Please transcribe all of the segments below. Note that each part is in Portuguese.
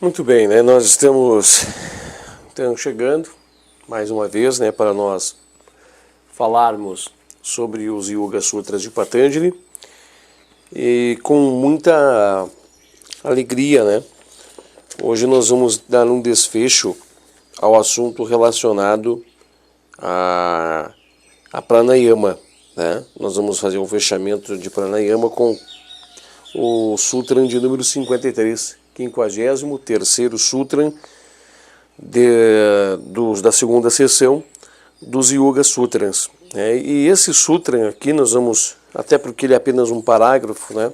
Muito bem, né? Nós estamos chegando mais uma vez, né, para nós falarmos sobre os Yoga Sutras de Patanjali e com muita alegria, né? Hoje nós vamos dar um desfecho ao assunto relacionado a Pranayama, né? Nós vamos fazer um fechamento de Pranayama com o Sutra de número 53, 53º Sutra da segunda sessão dos Yoga Sutras. E esse Sutra aqui nós vamos, até porque ele é apenas um parágrafo, né,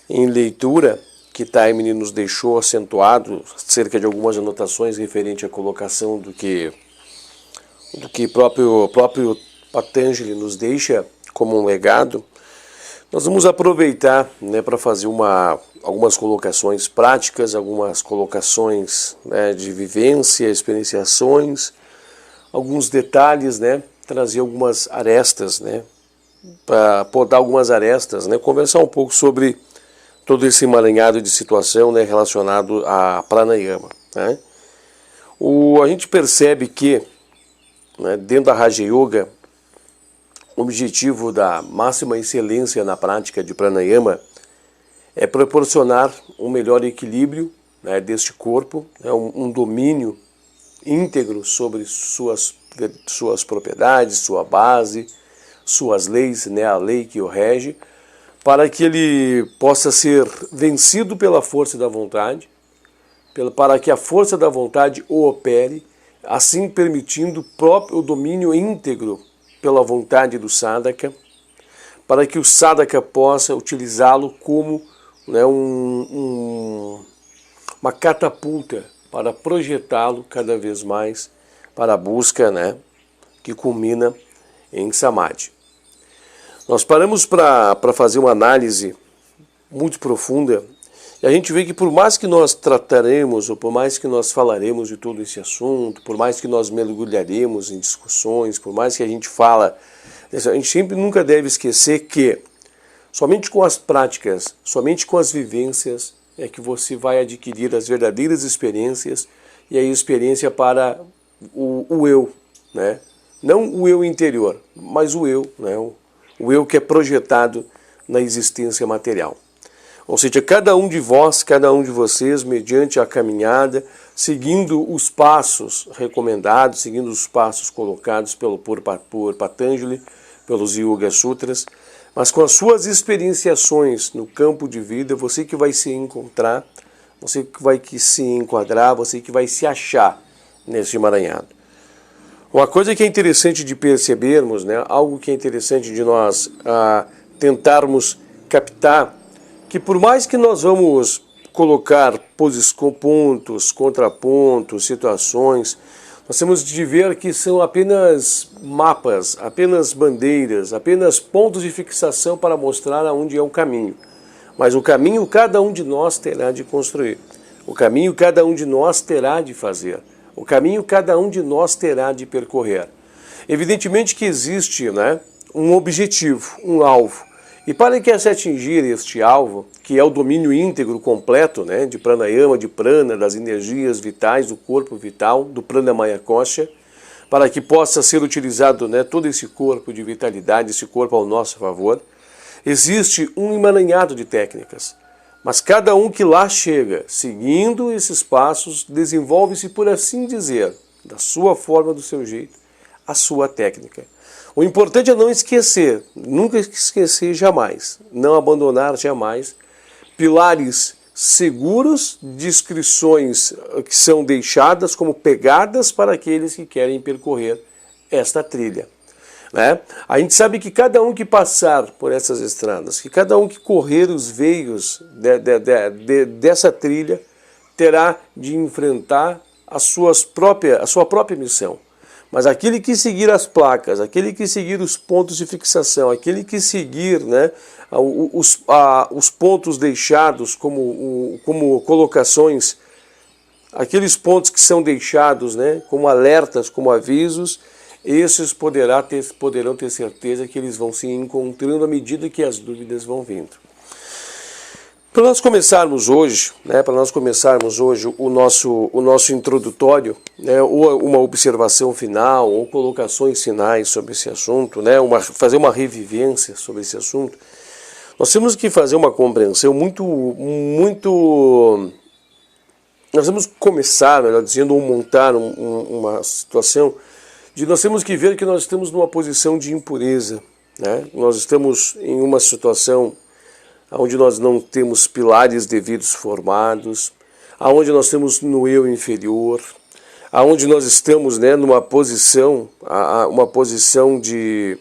em leitura, que Taimini nos deixou acentuado, cerca de algumas anotações referente à colocação do que próprio Patanjali nos deixa como um legado. Nós vamos aproveitar, né, para fazer algumas colocações práticas, algumas colocações, né, de vivência, experienciações, alguns detalhes, né, trazer algumas arestas, né, para podar algumas arestas, né, conversar um pouco sobre todo esse emaranhado de situação, né, relacionado a Pranayama, né. A gente percebe que, né, dentro da Raja Yoga, o objetivo da máxima excelência na prática de Pranayama é proporcionar um melhor equilíbrio, né, deste corpo, né, um domínio íntegro sobre suas propriedades, sua base, suas leis, né, a lei que o rege, para que ele possa ser vencido pela força da vontade, para que a força da vontade o opere, assim permitindo o domínio íntegro pela vontade do sadhaka, para que o sadhaka possa utilizá-lo como, né, uma catapulta para projetá-lo cada vez mais para a busca, né, que culmina em samadhi. Nós paramos para fazer uma análise muito profunda e a gente vê que por mais que nós trataremos, ou por mais que nós falaremos de todo esse assunto, por mais que nós mergulharemos em discussões, por mais que a gente fala, a gente sempre nunca deve esquecer que somente com as práticas, somente com as vivências é que você vai adquirir as verdadeiras experiências e a experiência para o eu, né? Não o eu interior, mas o eu, né? O eu que é projetado na existência material. Ou seja, cada um de vós, cada um de vocês, mediante a caminhada, seguindo os passos recomendados, seguindo os passos colocados por Patanjali, pelos Yoga Sutras, mas com as suas experienciações no campo de vida, você que vai se encontrar, você que vai se enquadrar, você que vai se achar nesse emaranhado. Uma coisa que é interessante de percebermos, né, algo que é interessante de nós tentarmos captar, que por mais que nós vamos colocar pontos, contrapontos, situações, nós temos de ver que são apenas mapas, apenas bandeiras, apenas pontos de fixação para mostrar aonde é o caminho. Mas o caminho cada um de nós terá de construir. O caminho cada um de nós terá de fazer. O caminho cada um de nós terá de percorrer. Evidentemente que existe, né, um objetivo, um alvo. E para que se atingir este alvo, que é o domínio íntegro completo, né, de Pranayama, de Prana, das energias vitais do corpo vital, do Pranamaya Kosha, para que possa ser utilizado, né, todo esse corpo de vitalidade, esse corpo ao nosso favor, existe um emaranhado de técnicas. Mas cada um que lá chega, seguindo esses passos, desenvolve-se, por assim dizer, da sua forma, do seu jeito, a sua técnica. O importante é não esquecer, nunca esquecer jamais, não abandonar jamais, pilares seguros, descrições que são deixadas como pegadas para aqueles que querem percorrer esta trilha, né? A gente sabe que cada um que passar por essas estradas, que cada um que correr os veios dessa trilha, terá de enfrentar a sua própria missão. Mas aquele que seguir as placas, aquele que seguir os pontos de fixação, aquele que seguir, né, os pontos deixados como colocações, aqueles pontos que são deixados, né, como alertas, como avisos, esses poderão ter certeza que eles vão se encontrando à medida que as dúvidas vão vindo. Para nós começarmos hoje, o nosso introdutório, né, ou uma observação final, ou colocações finais sobre esse assunto, né, fazer uma revivência sobre esse assunto, nós temos que fazer uma compreensão nós temos que começar, melhor dizendo, ou montar uma situação de nós temos que ver que nós estamos numa posição de impureza, né? Nós estamos em uma situação onde nós não temos pilares devidos formados, aonde nós temos no eu inferior, aonde nós estamos, né, numa posição, uma posição de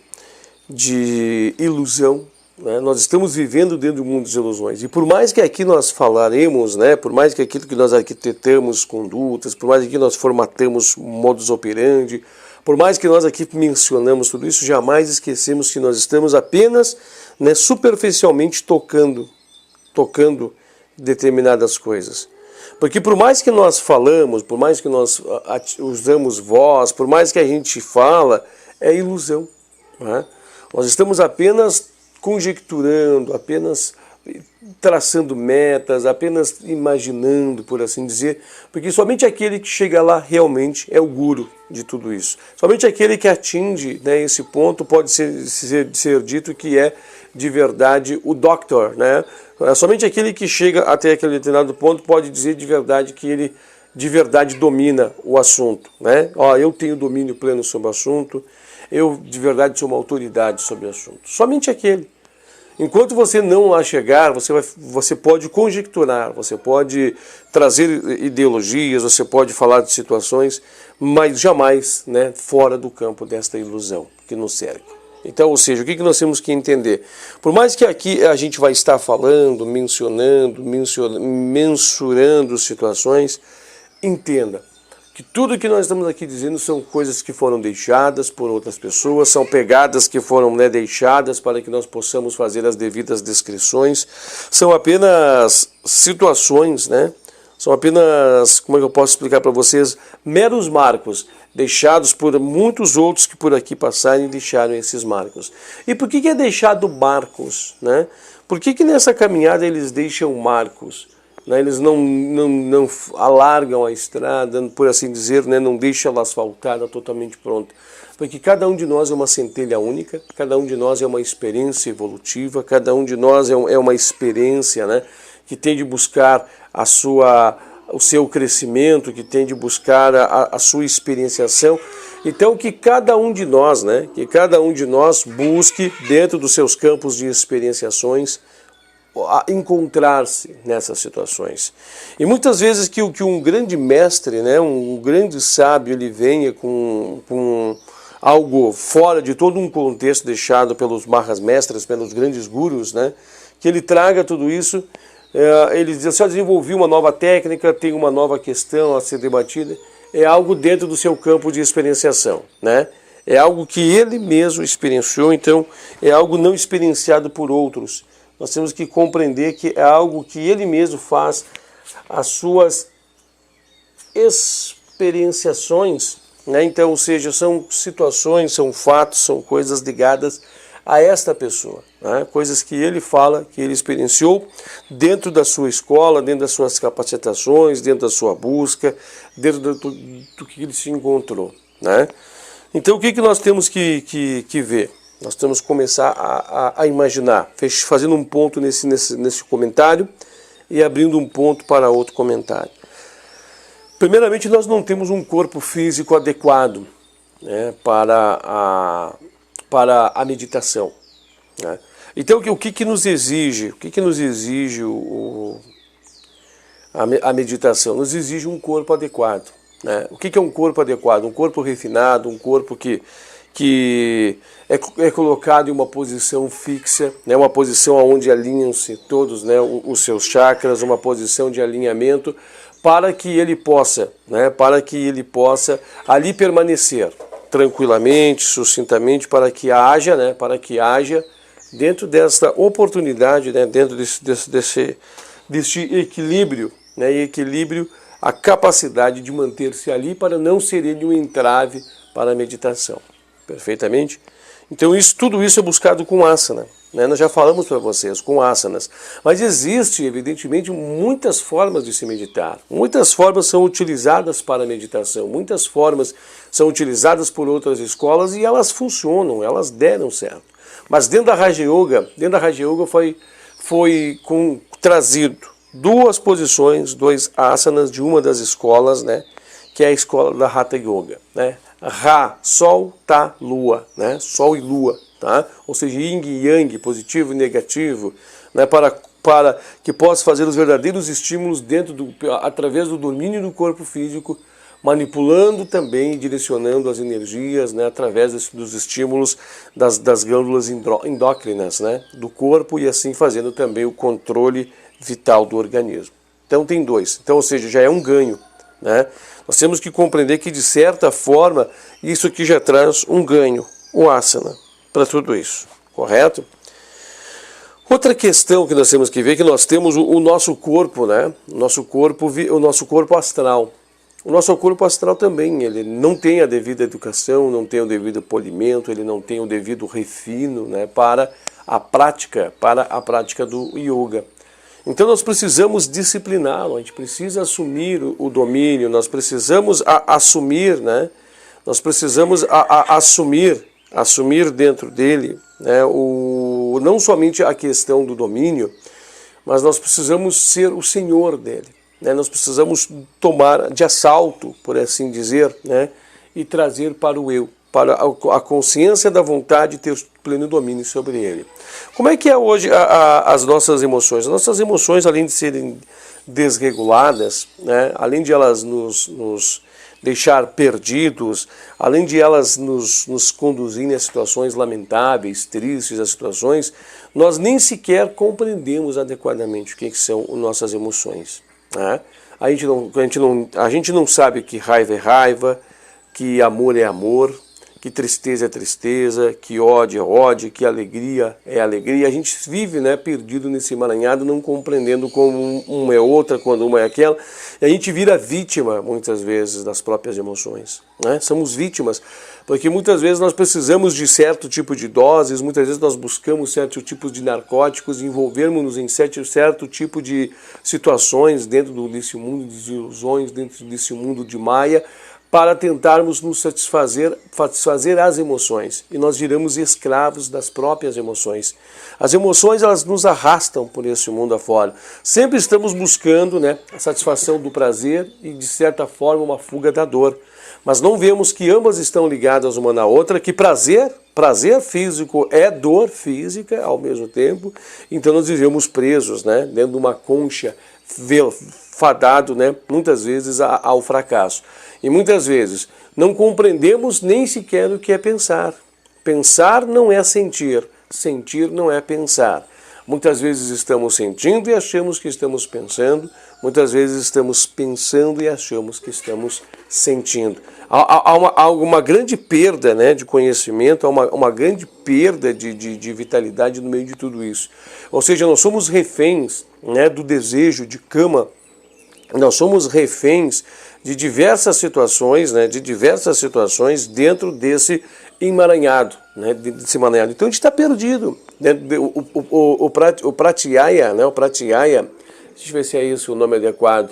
ilusão, né? Nós estamos vivendo dentro do mundo das ilusões. E por mais que aqui nós falaremos, né, por mais que aquilo que nós arquitetamos condutas, por mais que nós formatamos modus operandi, por mais que nós aqui mencionamos tudo isso, jamais esquecemos que nós estamos apenas, né, superficialmente tocando determinadas coisas. Porque por mais que nós falamos, por mais que nós usamos voz, por mais que a gente fala, é ilusão, né? Nós estamos apenas conjecturando, apenas traçando metas, apenas imaginando, por assim dizer, porque somente aquele que chega lá realmente é o guru de tudo isso. Somente aquele que atinge, né, esse ponto pode ser dito que é de verdade o doctor, né? Somente aquele que chega até aquele determinado ponto pode dizer de verdade que ele de verdade domina o assunto, né? Ó, eu tenho domínio pleno sobre o assunto, eu de verdade sou uma autoridade sobre o assunto. Somente aquele. Enquanto você não lá chegar, você pode conjecturar, você pode trazer ideologias, você pode falar de situações, mas jamais, né, fora do campo desta ilusão que nos cerca. Então, ou seja, o que nós temos que entender? Por mais que aqui a gente vai estar falando, mensurando situações, entenda que tudo que nós estamos aqui dizendo são coisas que foram deixadas por outras pessoas, são pegadas que foram, né, deixadas para que nós possamos fazer as devidas descrições, são apenas situações, né? São apenas, como é que eu posso explicar para vocês, meros marcos, deixados por muitos outros que por aqui passaram e deixaram esses marcos. E por que é deixado marcos, né? Por que nessa caminhada eles deixam marcos? Eles não alargam a estrada, por assim dizer, né? Não deixam ela asfaltada totalmente pronta. Porque cada um de nós é uma centelha única, cada um de nós é uma experiência evolutiva, cada um de nós é uma experiência, né, que tem de buscar o seu crescimento, que tem de buscar a sua experienciação. Então que cada um de nós, né, busque dentro dos seus campos de experienciações a encontrar-se nessas situações. E muitas vezes que um grande mestre, né, um grande sábio, ele venha com algo fora de todo um contexto deixado pelos marras mestras, pelos grandes gurus, né, que ele traga tudo isso, ele diz assim, desenvolvi uma nova técnica, tem uma nova questão a ser debatida, é algo dentro do seu campo de experienciação, né? É algo que ele mesmo experienciou, então é algo não experienciado por outros. Nós temos que compreender que é algo que ele mesmo faz, as suas experienciações, né? Então, ou seja, são situações, são fatos, são coisas ligadas a esta pessoa, né? Coisas que ele fala, que ele experienciou dentro da sua escola, dentro das suas capacitações, dentro da sua busca, dentro do que ele se encontrou, né? Então, o que nós temos que ver? Nós temos que começar a imaginar, fazendo um ponto nesse comentário e abrindo um ponto para outro comentário. Primeiramente, nós não temos um corpo físico adequado, né, para a meditação, né? Então, o que nos exige? A meditação? Nos exige um corpo adequado, né? O que é um corpo adequado? Um corpo refinado, um corpo que é colocado em uma posição fixa, né, uma posição onde alinham-se todos, né, os seus chakras, uma posição de alinhamento, para que ele possa, né, ali permanecer tranquilamente, sucintamente, para que haja dentro desta oportunidade, né, dentro deste equilíbrio, né, a capacidade de manter-se ali para não ser ele um entrave para a meditação. Perfeitamente? Então tudo isso é buscado com asana. né? Nós já falamos para vocês, com asanas. Mas existe, evidentemente, muitas formas de se meditar. Muitas formas são utilizadas para a meditação, muitas formas são utilizadas por outras escolas e elas funcionam, elas deram certo. Mas dentro da Raja Yoga, foi trazido duas posições, dois asanas de uma das escolas, né? Que é a escola da Hatha Yoga, né? Ra, Sol, Ta, Lua, né? Sol e Lua, tá? Ou seja, Yin e Yang, positivo e negativo, né? Para que possa fazer os verdadeiros estímulos através do domínio do corpo físico, manipulando também e direcionando as energias, né? Através dos estímulos das glândulas endócrinas, né? Do corpo e assim fazendo também o controle vital do organismo. Então tem dois. Então, ou seja, já é um ganho, né? Nós temos que compreender que, de certa forma, isso aqui já traz um ganho, o asana, para tudo isso, correto? Outra questão que nós temos que ver é que nós temos o nosso corpo, né? O nosso corpo astral. O nosso corpo astral também, ele não tem a devida educação, não tem o devido polimento, ele não tem o devido refino, né? Para a prática do yoga. Então nós precisamos discipliná-lo, a gente precisa assumir o domínio, nós precisamos assumir, né? Nós precisamos assumir dentro dele, né? Não somente a questão do domínio, mas nós precisamos ser o senhor dele, né? Nós precisamos tomar de assalto, por assim dizer, né? E trazer para o eu, para a consciência da vontade ter pleno domínio sobre ele. Como é que é hoje as nossas emoções? As nossas emoções, além de serem desreguladas, né, além de elas nos deixar perdidos, além de elas nos conduzirem a situações lamentáveis, tristes, a situações, nós nem sequer compreendemos adequadamente o que são nossas emoções, né? A gente não sabe que raiva é raiva, que amor é amor, que tristeza é tristeza, que ódio é ódio, que alegria é alegria. A gente vive, né, perdido nesse emaranhado, não compreendendo como uma é outra, quando uma é aquela. E a gente vira vítima, muitas vezes, das próprias emoções, né? Somos vítimas, porque muitas vezes nós precisamos de certo tipo de doses, muitas vezes nós buscamos certo tipo de narcóticos, envolvermos-nos em certo tipo de situações dentro desse mundo de ilusões, dentro desse mundo de Maia, para tentarmos nos satisfazer as emoções. E nós viramos escravos das próprias emoções. As emoções, elas nos arrastam por esse mundo afora. Sempre estamos buscando, né, a satisfação do prazer e, de certa forma, uma fuga da dor. Mas não vemos que ambas estão ligadas uma na outra, que prazer físico é dor física ao mesmo tempo. Então nós vivemos presos, né, dentro de uma concha, fadado, né, muitas vezes ao fracasso. E muitas vezes não compreendemos nem sequer o que é pensar. Pensar não é sentir, sentir não é pensar. Muitas vezes estamos sentindo e achamos que estamos pensando, muitas vezes estamos pensando e achamos que estamos sentindo. Há uma grande perda, né, de conhecimento, há uma grande perda de vitalidade no meio de tudo isso. Ou seja, nós somos reféns, né, do desejo de cama, nós somos reféns de diversas situações, né, dentro desse emaranhado, né, desse emaranhado. Então a gente está perdido. Né, o pratyaya, né, deixa eu ver se é esse o nome adequado.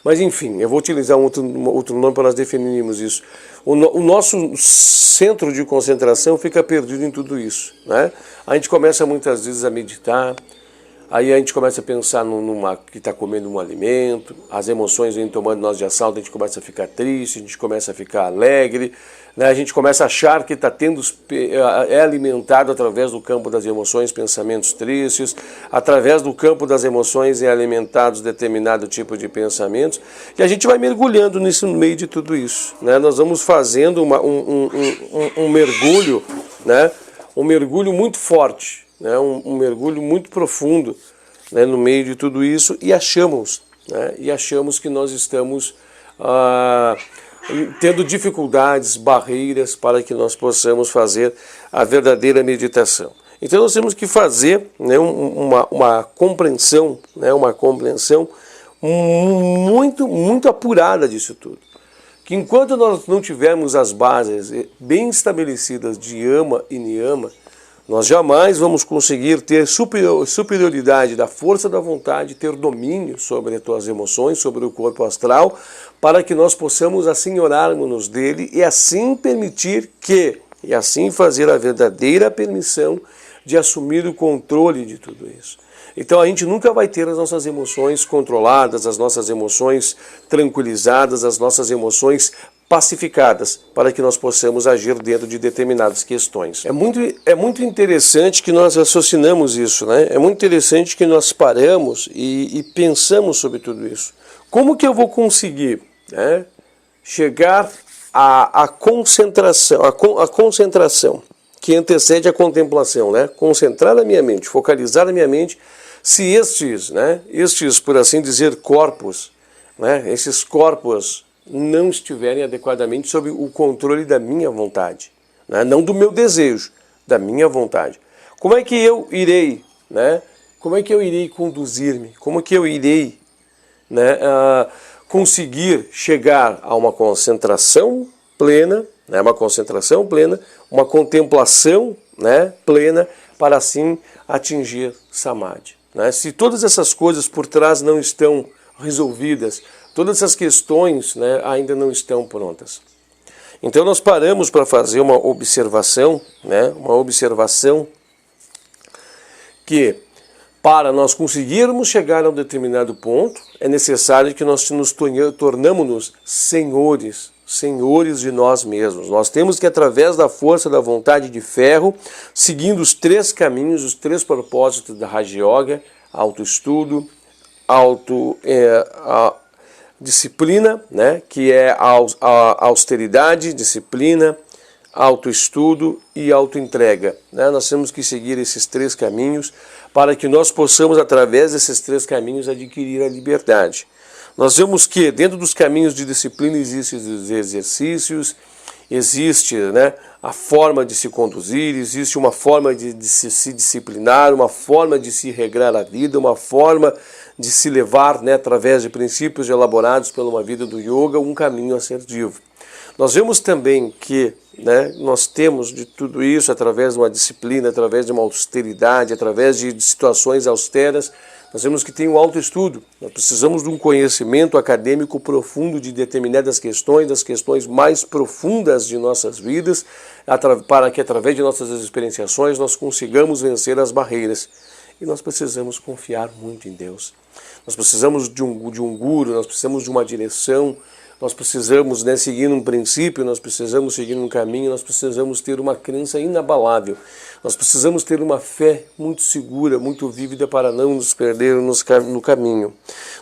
Mas enfim, eu vou utilizar um outro nome para nós definirmos isso. O nosso centro de concentração fica perdido em tudo isso, né? A gente começa muitas vezes a meditar. Aí a gente começa a pensar que está comendo um alimento, as emoções vêm tomando nós de assalto, a gente começa a ficar triste, a gente começa a ficar alegre, né? A gente começa a achar que é alimentado através do campo das emoções, pensamentos tristes, através do campo das emoções é alimentados determinado tipo de pensamentos, e a gente vai mergulhando nisso no meio de tudo isso, né? Nós vamos fazendo um mergulho, né? Um mergulho muito forte, né, um mergulho muito profundo, né, no meio de tudo isso e achamos que nós estamos tendo dificuldades, barreiras para que nós possamos fazer a verdadeira meditação. Então nós temos que fazer, né, uma compreensão, né, muito apurada disso tudo. Que enquanto nós não tivermos as bases bem estabelecidas de ama e niyama, Nós jamais vamos conseguir ter superioridade da força da vontade, ter domínio sobre as tuas emoções, sobre o corpo astral, para que nós possamos assenhorarmos-nos dele e assim permitir que, e assim fazer a verdadeira permissão de assumir o controle de tudo isso. Então a gente nunca vai ter as nossas emoções controladas, as nossas emoções tranquilizadas, as nossas emoções pacificadas, para que nós possamos agir dentro de determinadas questões. É muito interessante que nós raciocinamos isso, né? É muito interessante que nós paramos e pensamos sobre tudo isso. Como que eu vou conseguir, né, chegar à concentração, a concentração que antecede a contemplação, né? Concentrar a minha mente, focalizar a minha mente, se estes, por assim dizer, corpos, né, esses corpos não estiverem adequadamente sob o controle da minha vontade, né? Não do meu desejo, da minha vontade. Como é que eu irei, né? Como é que eu irei conduzir-me? Como é que eu irei, né, conseguir chegar a uma concentração plena, né? Uma concentração plena, uma contemplação, né, plena, para assim atingir Samadhi, né? Se todas essas coisas por trás não estão resolvidas, todas essas questões, né, ainda não estão prontas. Então nós paramos para fazer uma observação, né, uma observação que para nós conseguirmos chegar a um determinado ponto, é necessário que nós nos tornamos senhores de nós mesmos. Nós temos que, através da força da vontade de ferro, seguindo os 3 caminhos, os 3 propósitos da Raja Yoga: autoestudo, disciplina, né, que é a austeridade, disciplina, autoestudo e autoentrega, né? Nós temos que seguir esses 3 caminhos para que nós possamos, através desses 3 caminhos, adquirir a liberdade. Nós vemos que dentro dos caminhos de disciplina existem os exercícios, existe, né, a forma de se conduzir, existe uma forma de se disciplinar, uma forma de se regrar a vida, uma forma de se levar, né, através de princípios elaborados pela uma vida do yoga, um caminho assertivo. Nós vemos também que, né, nós temos de tudo isso através de uma disciplina, através de uma austeridade, através de situações austeras. Nós vemos que tem o autoestudo. Nós precisamos de um conhecimento acadêmico profundo de determinadas questões, das questões mais profundas de nossas vidas, para que através de nossas experienciações nós consigamos vencer as barreiras. E nós precisamos confiar muito em Deus. Nós precisamos de um guru, nós precisamos de uma direção, nós precisamos, né, seguir um princípio, nós precisamos seguir um caminho, nós precisamos ter uma crença inabalável. Nós precisamos ter uma fé muito segura, muito vívida para não nos perder no caminho.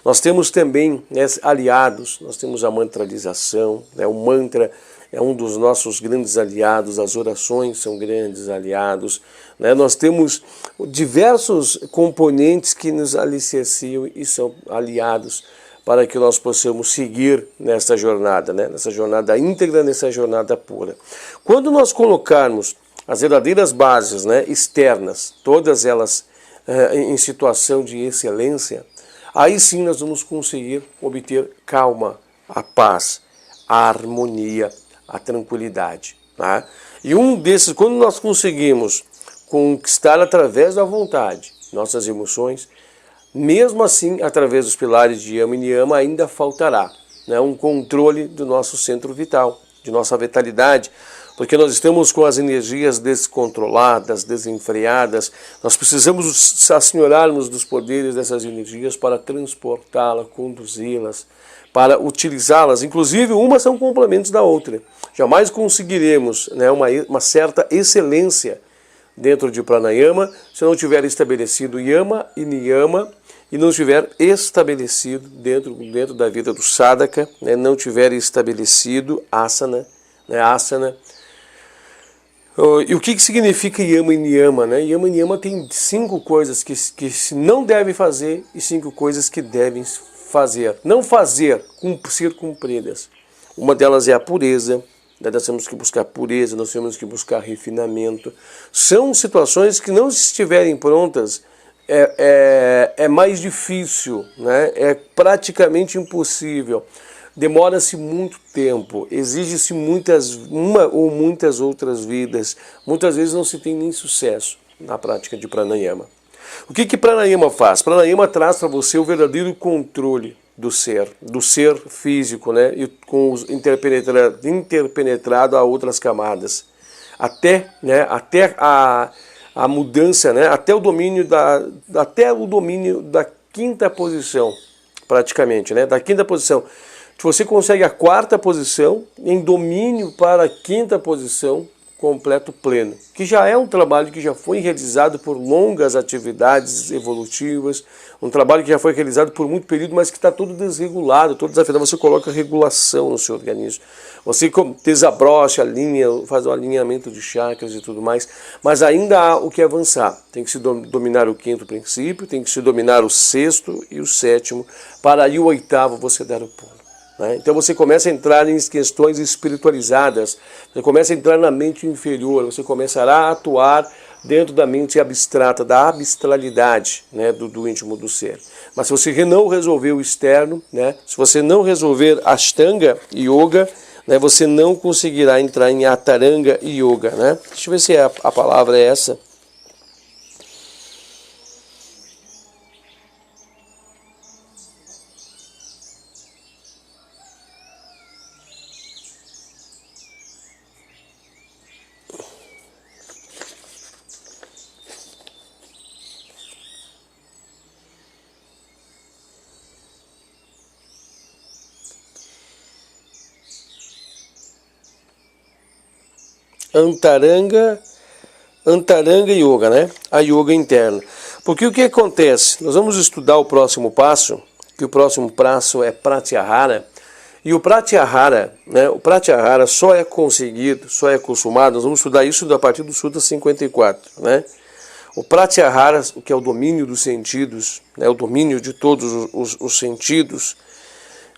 Nós temos também, né, aliados, nós temos a mantralização, né, o mantra é um dos nossos grandes aliados, as orações são grandes aliados, né? Nós temos diversos componentes que nos alicerciam e são aliados para que nós possamos seguir nessa jornada, né? Nessa jornada íntegra, nessa jornada pura. Quando nós colocarmos as verdadeiras bases, né, externas, todas elas em situação de excelência, aí sim nós vamos conseguir obter calma, a paz, a harmonia, a tranquilidade, tá? E quando nós conseguimos conquistar através da vontade nossas emoções, mesmo assim, através dos pilares de Yama e Niyama, ainda faltará, né, um controle do nosso centro vital, de nossa vitalidade, porque nós estamos com as energias descontroladas, desenfreadas. Nós precisamos assenhorarmos dos poderes dessas energias para transportá-las, conduzi-las, para utilizá-las. Inclusive, umas são complementos da outra. Jamais conseguiremos, né, uma certa excelência dentro de Pranayama se não tiver estabelecido Yama e Niyama e não tiver estabelecido dentro da vida do sadhaka, né, não tiver estabelecido asana, né, asana. E o que significa Yama e Niyama, né? Yama e Niyama tem 5 coisas que se não deve fazer e 5 coisas que devem fazer. Não fazer, ser cumpridas. Uma delas é a pureza. Nós temos que buscar pureza, nós temos que buscar refinamento. São situações que não estiverem prontas, é mais difícil, né? É praticamente impossível demora-se muito tempo, exige-se uma ou muitas outras vidas. Muitas vezes não se tem nem sucesso na prática de pranayama. O que pranayama faz? Pranayama traz para você o verdadeiro controle do ser físico, né? E com os interpenetrado a outras camadas. Até a mudança, né? Até o domínio da quinta posição, praticamente, né? Da quinta posição. Você consegue a quarta posição em domínio para a quinta posição completo pleno, que já é um trabalho que já foi realizado por longas atividades evolutivas, um trabalho que já foi realizado por muito período, mas que está todo desregulado, todo desafiado. Você coloca regulação no seu organismo, você desabrocha a linha, faz o alinhamento de chakras e tudo mais, mas ainda há o que avançar. Tem que se dominar o quinto princípio, tem que se dominar o sexto e o sétimo, para aí o oitavo você dar o pulo. Então você começa a entrar em questões espiritualizadas, você começa a entrar na mente inferior, você começará a atuar dentro da mente abstrata, da abstralidade, né, do íntimo do ser. Mas se você não resolver o externo, né, se você não resolver Ashtanga Yoga, né, você não conseguirá entrar em Ataranga Yoga. Né? Deixa eu ver se a palavra é essa. Antaranga Yoga, né? A yoga interna. Porque o que acontece? Nós vamos estudar o próximo passo, que o próximo passo é Pratyahara. E o Pratyahara, né? O Pratyahara só é conseguido, só é consumado, nós vamos estudar isso a partir do Sutra 54, né? O Pratyahara, que é o domínio dos sentidos, né? O domínio de todos os sentidos,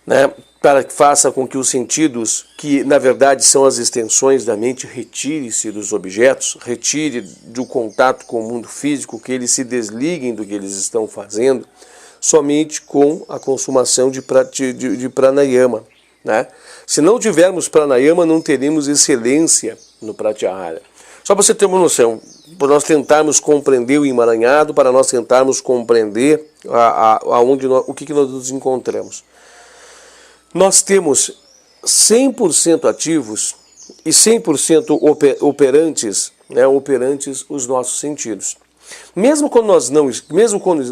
né? Para que faça com que os sentidos, que na verdade são as extensões da mente, retire-se dos objetos, retire do contato com o mundo físico, que eles se desliguem do que eles estão fazendo, somente com a consumação de pranayama. Né? Se não tivermos pranayama, não teremos excelência no pratyahara. Só para você ter uma noção, para nós tentarmos compreender o emaranhado, para nós tentarmos compreender o que nós nos encontramos. Nós temos 100% ativos e 100% operantes, né, operantes os nossos sentidos. Mesmo quando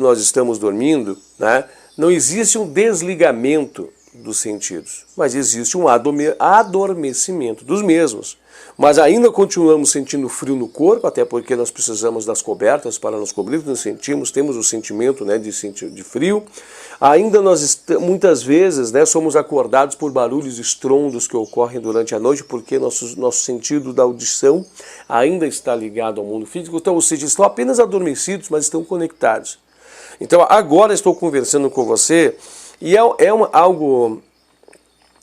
nós estamos dormindo, né, não existe um desligamento dos sentidos, mas existe um adormecimento dos mesmos. Mas ainda continuamos sentindo frio no corpo, até porque nós precisamos das cobertas para nos cobrir, nós temos o sentimento, né, de frio. Ainda muitas vezes, né, somos acordados por barulhos e estrondos que ocorrem durante a noite, porque nosso sentido da audição ainda está ligado ao mundo físico. Então, ou seja, estão apenas adormecidos, mas estão conectados. Então, agora estou conversando com você e algo...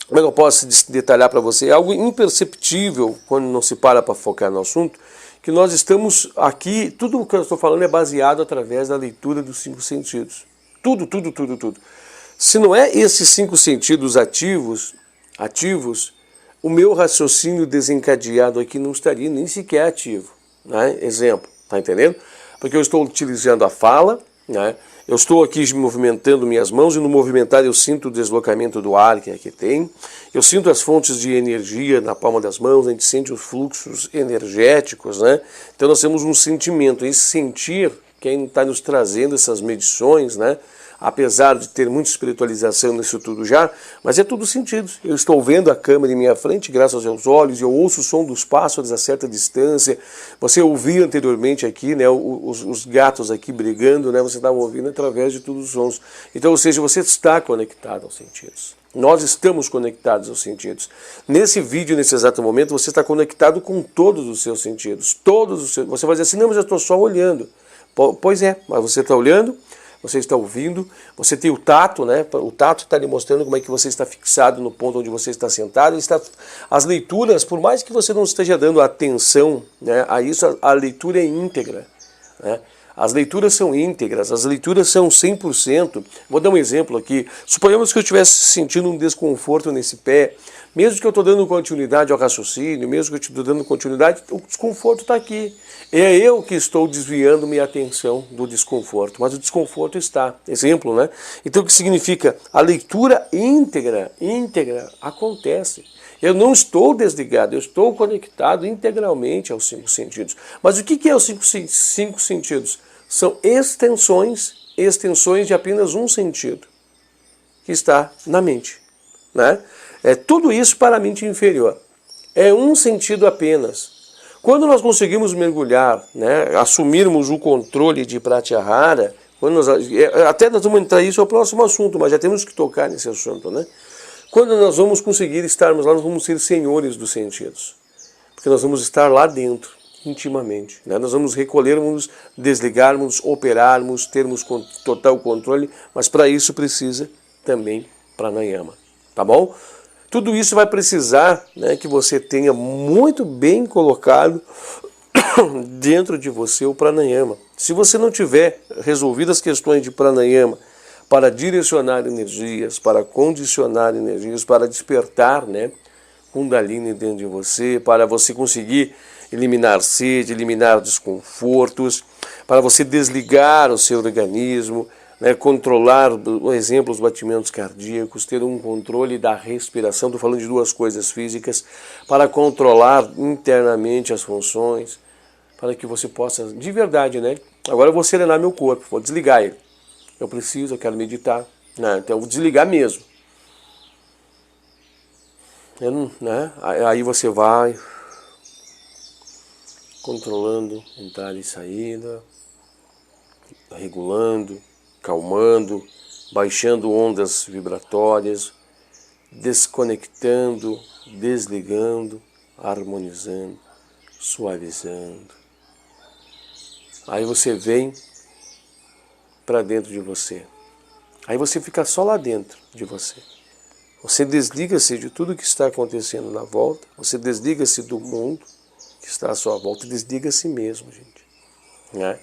Como é que eu posso detalhar para você? É algo imperceptível quando não se para focar no assunto, que nós estamos aqui, tudo o que eu estou falando é baseado através da leitura dos 5 sentidos. Tudo. Se não é esses 5 sentidos ativos, o meu raciocínio desencadeado aqui não estaria nem sequer ativo. Né? Exemplo, tá entendendo? Porque eu estou utilizando a fala, né? Eu estou aqui movimentando minhas mãos e no movimentar eu sinto o deslocamento do ar que aqui tem. Eu sinto as fontes de energia na palma das mãos, a gente sente os fluxos energéticos, né? Então nós temos um sentimento. Esse sentir, quem está nos trazendo essas medições, né? Apesar de ter muita espiritualização nisso tudo já, mas é tudo sentido. Eu estou vendo a câmera em minha frente, graças aos olhos, eu ouço o som dos pássaros a certa distância. Você ouvia anteriormente aqui, né, os gatos aqui brigando, né, você estava ouvindo através de todos os sons. Então, ou seja, você está conectado aos sentidos. Nós estamos conectados aos sentidos. Nesse vídeo, nesse exato momento, você está conectado com todos os seus sentidos. Você vai dizer assim, não, mas eu estou só olhando. Pois é, mas você está olhando, você está ouvindo, você tem o tato, né? O tato está lhe mostrando como é que você está fixado no ponto onde você está sentado. As leituras, por mais que você não esteja dando atenção, né, a isso, a leitura é íntegra. Né? As leituras são íntegras, as leituras são 100%. Vou dar um exemplo aqui. Suponhamos que eu estivesse sentindo um desconforto nesse pé, mesmo que eu estou dando continuidade ao raciocínio, mesmo que eu estou dando continuidade, o desconforto está aqui. É eu que estou desviando minha atenção do desconforto, mas o desconforto está. Exemplo, né? Então o que significa? A leitura íntegra acontece. Eu não estou desligado, eu estou conectado integralmente aos 5 sentidos. Mas o que é os 5 sentidos? São extensões de apenas um sentido, que está na mente, né? É tudo isso para a mente inferior. É um sentido apenas. Quando nós conseguimos mergulhar, né, assumirmos o controle de Pratyahara, até nós vamos entrar, isso é o próximo assunto, mas já temos que tocar nesse assunto, né? Quando nós vamos conseguir estarmos lá, nós vamos ser senhores dos sentidos, porque nós vamos estar lá dentro, intimamente, né? Nós vamos recolhermos, desligarmos, operarmos, termos total controle, mas para isso precisa também pranayama, tá bom? Tudo isso vai precisar, né, que você tenha muito bem colocado dentro de você o pranayama. Se você não tiver resolvido as questões de pranayama, para direcionar energias, para condicionar energias, para despertar, né, Kundalini dentro de você, para você conseguir eliminar sede, eliminar desconfortos, para você desligar o seu organismo, né, controlar, por exemplo, os batimentos cardíacos, ter um controle da respiração. Estou falando de duas coisas físicas, para controlar internamente as funções, para que você possa, de verdade, né? Agora eu vou serenar meu corpo, vou desligar ele. Eu quero meditar, né? Então eu vou desligar mesmo. Né? Aí você vai controlando entrada e saída, regulando, calmando, baixando ondas vibratórias, desconectando, desligando, harmonizando, suavizando. Aí você vem para dentro de você. Aí você fica só lá dentro de você. Você desliga-se de tudo que está acontecendo na volta, você desliga-se do mundo que está à sua volta e desliga a si mesmo, gente. Né?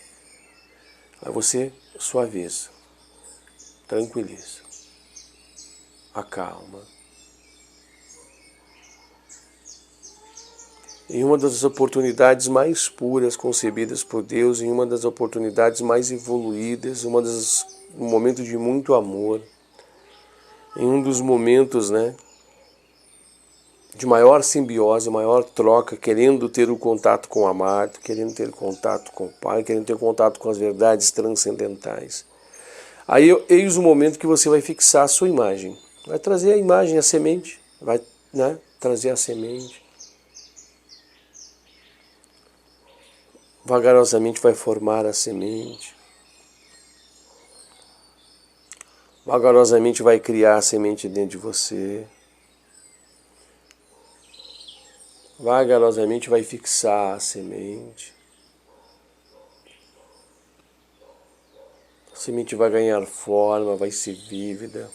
Aí você suaviza, tranquiliza, acalma. Em uma das oportunidades mais puras concebidas por Deus, em uma das oportunidades mais evoluídas, um momento de muito amor, em um dos momentos, né, de maior simbiose, maior troca, querendo ter o contato com o amado, querendo ter contato com o Pai, querendo ter contato com as verdades transcendentais. Aí eis o momento que você vai fixar a sua imagem. Vai trazer a imagem, a semente, vai, né, trazer a semente. Vagarosamente vai formar a semente. Vagarosamente vai criar a semente dentro de você. Vagarosamente vai fixar a semente. A semente vai ganhar forma, vai ser vívida.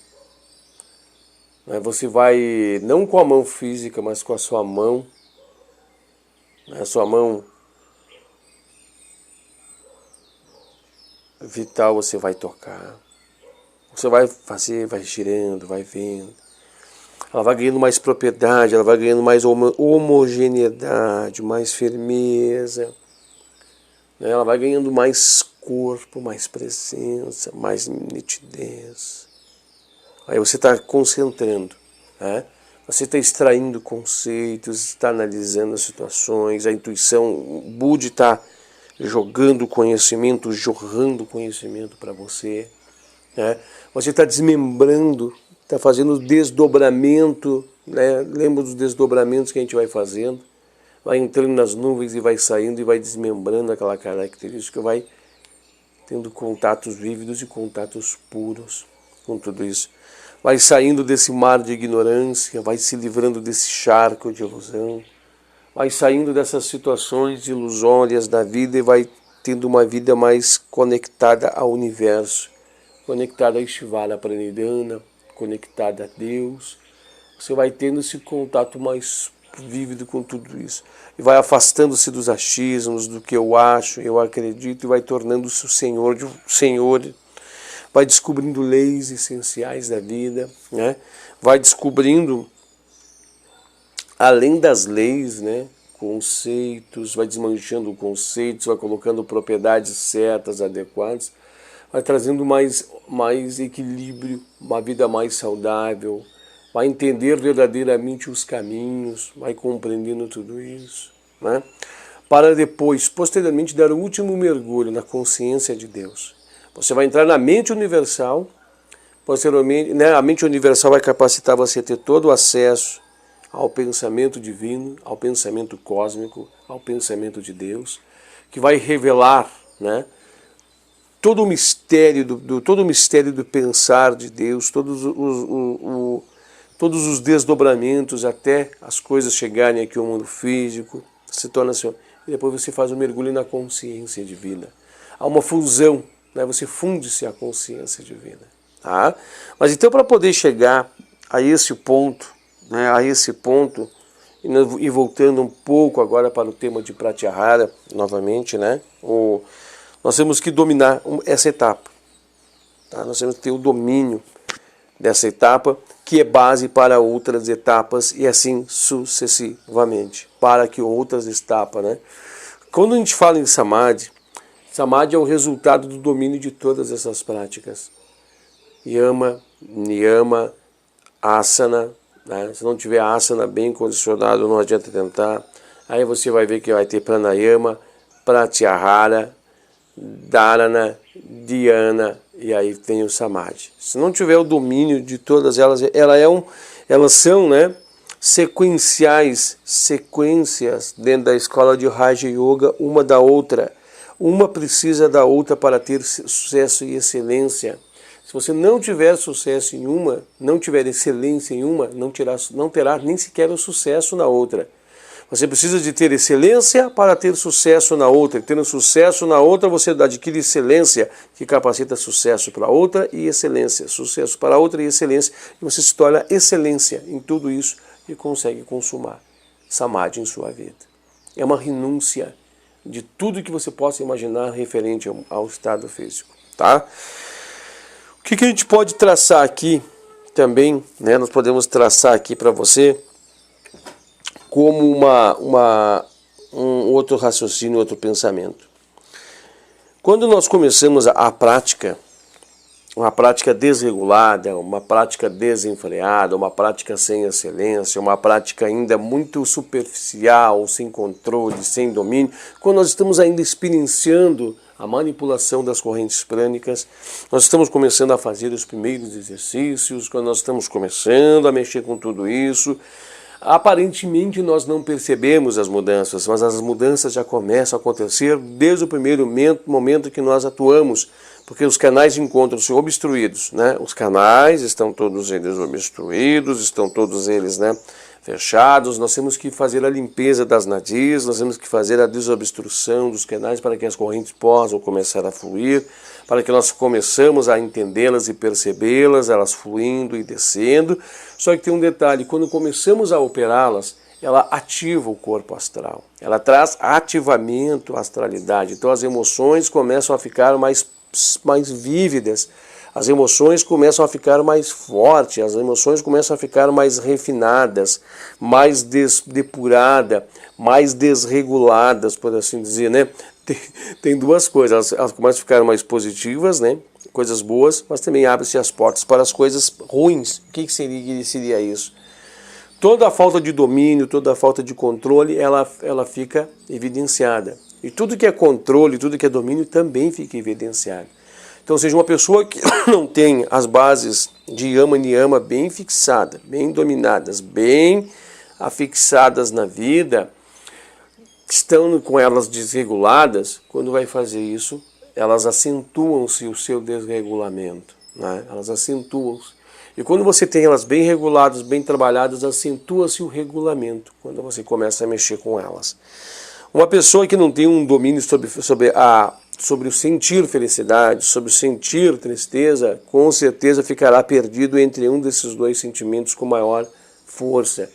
Você vai, não com a mão física, mas com a sua mão, a sua mão vital, você vai tocar. Você vai fazer, vai girando, vai vendo. Ela vai ganhando mais propriedade, ela vai ganhando mais homogeneidade, mais firmeza. Ela vai ganhando mais corpo, mais presença, mais nitidez. Aí você está concentrando, né? Você está extraindo conceitos, está analisando as situações, a intuição, o Budi está jogando conhecimento, jorrando conhecimento para você. Né? Você está desmembrando, está fazendo desdobramento, né? Lembra dos desdobramentos que a gente vai fazendo? Vai entrando nas nuvens e vai saindo e vai desmembrando aquela característica, vai tendo contatos vívidos e contatos puros com tudo isso. Vai saindo desse mar de ignorância, vai se livrando desse charco de ilusão, vai saindo dessas situações ilusórias da vida e vai tendo uma vida mais conectada ao universo, conectada a Ishvara Pranidhana, conectada a Deus. Você vai tendo esse contato mais vívido com tudo isso. E vai afastando-se dos achismos, do que eu acho, eu acredito, e vai tornando-se o Senhor, vai descobrindo leis essenciais da vida, né? Vai descobrindo, além das leis, né, conceitos, vai desmanchando conceitos, vai colocando propriedades certas, adequadas, vai trazendo mais equilíbrio, uma vida mais saudável, vai entender verdadeiramente os caminhos, vai compreendendo tudo isso, né? Para depois, posteriormente, dar o último mergulho na consciência de Deus. Você vai entrar na mente universal, posteriormente, né, a mente universal vai capacitar você a ter todo o acesso ao pensamento divino, ao pensamento cósmico, ao pensamento de Deus, que vai revelar, né, todo o mistério do pensar de Deus, todos os desdobramentos até as coisas chegarem aqui ao mundo físico, se torna assim, e depois você faz um mergulho na consciência divina. Há uma fusão, né? Você funde-se à consciência divina. Tá? Mas então, para poder chegar a esse ponto, né, e voltando um pouco agora para o tema de Pratyahara, novamente, né, nós temos que dominar essa etapa. Tá? Nós temos que ter o domínio dessa etapa, que é base para outras etapas e assim sucessivamente, para que outras etapas, né? Quando a gente fala em Samadhi, Samadhi é o resultado do domínio de todas essas práticas. Yama, Niyama, Asana, né? Se não tiver Asana bem condicionado, não adianta tentar. Aí você vai ver que vai ter Pranayama, Pratyahara, Dharana, Dhyana, e aí tem o Samadhi. Se não tiver o domínio de todas elas, elas são, né, sequências dentro da escola de Raja Yoga, uma da outra. Uma precisa da outra para ter sucesso e excelência. Se você não tiver sucesso em uma, não tiver excelência em uma, não terá nem sequer o sucesso na outra. Você precisa de ter excelência para ter sucesso na outra. E tendo sucesso na outra, você adquire excelência, que capacita sucesso para outra e excelência. Sucesso para outra e excelência. E você se torna excelência em tudo isso e consegue consumar Samadhi em sua vida. É uma renúncia de tudo que você possa imaginar referente ao estado físico. Tá? O que a gente pode traçar aqui também, né? Nós podemos traçar aqui para você como um outro raciocínio, outro pensamento. Quando nós começamos a prática, uma prática desregulada, uma prática desenfreada, uma prática sem excelência, uma prática ainda muito superficial, sem controle, sem domínio, quando nós estamos ainda experienciando a manipulação das correntes prânicas, nós estamos começando a fazer os primeiros exercícios, quando nós estamos começando a mexer com tudo isso, aparentemente nós não percebemos as mudanças, mas as mudanças já começam a acontecer desde o primeiro momento que nós atuamos, porque os canais encontram-se obstruídos, né? Os canais estão todos eles obstruídos, estão todos eles, né, fechados. Nós temos que fazer a limpeza das nadis, nós temos que fazer a desobstrução dos canais para que as correntes possam começar a fluir, para que nós começamos a entendê-las e percebê-las, elas fluindo e descendo. Só que tem um detalhe, quando começamos a operá-las, ela ativa o corpo astral, ela traz ativamento à astralidade, então as emoções começam a ficar mais vívidas, as emoções começam a ficar mais fortes, as emoções começam a ficar mais refinadas, mais depuradas, mais desreguladas, por assim dizer, né? Tem duas coisas, elas começam a ficar mais positivas, né? Coisas boas, mas também abrem-se as portas para as coisas ruins. O que seria isso? Toda a falta de domínio, toda a falta de controle, ela fica evidenciada. E tudo que é controle, tudo que é domínio também fica evidenciado. Então, seja uma pessoa que não tem as bases de Yama e Niyama bem fixadas, bem dominadas, bem afixadas na vida, estão com elas desreguladas, quando vai fazer isso, elas acentuam-se o seu desregulamento, né? Elas acentuam-se. E quando você tem elas bem reguladas, bem trabalhadas, acentua-se o regulamento, quando você começa a mexer com elas. Uma pessoa que não tem um domínio sobre o sentir felicidade, sobre o sentir tristeza, com certeza ficará perdido entre um desses dois sentimentos com maior força.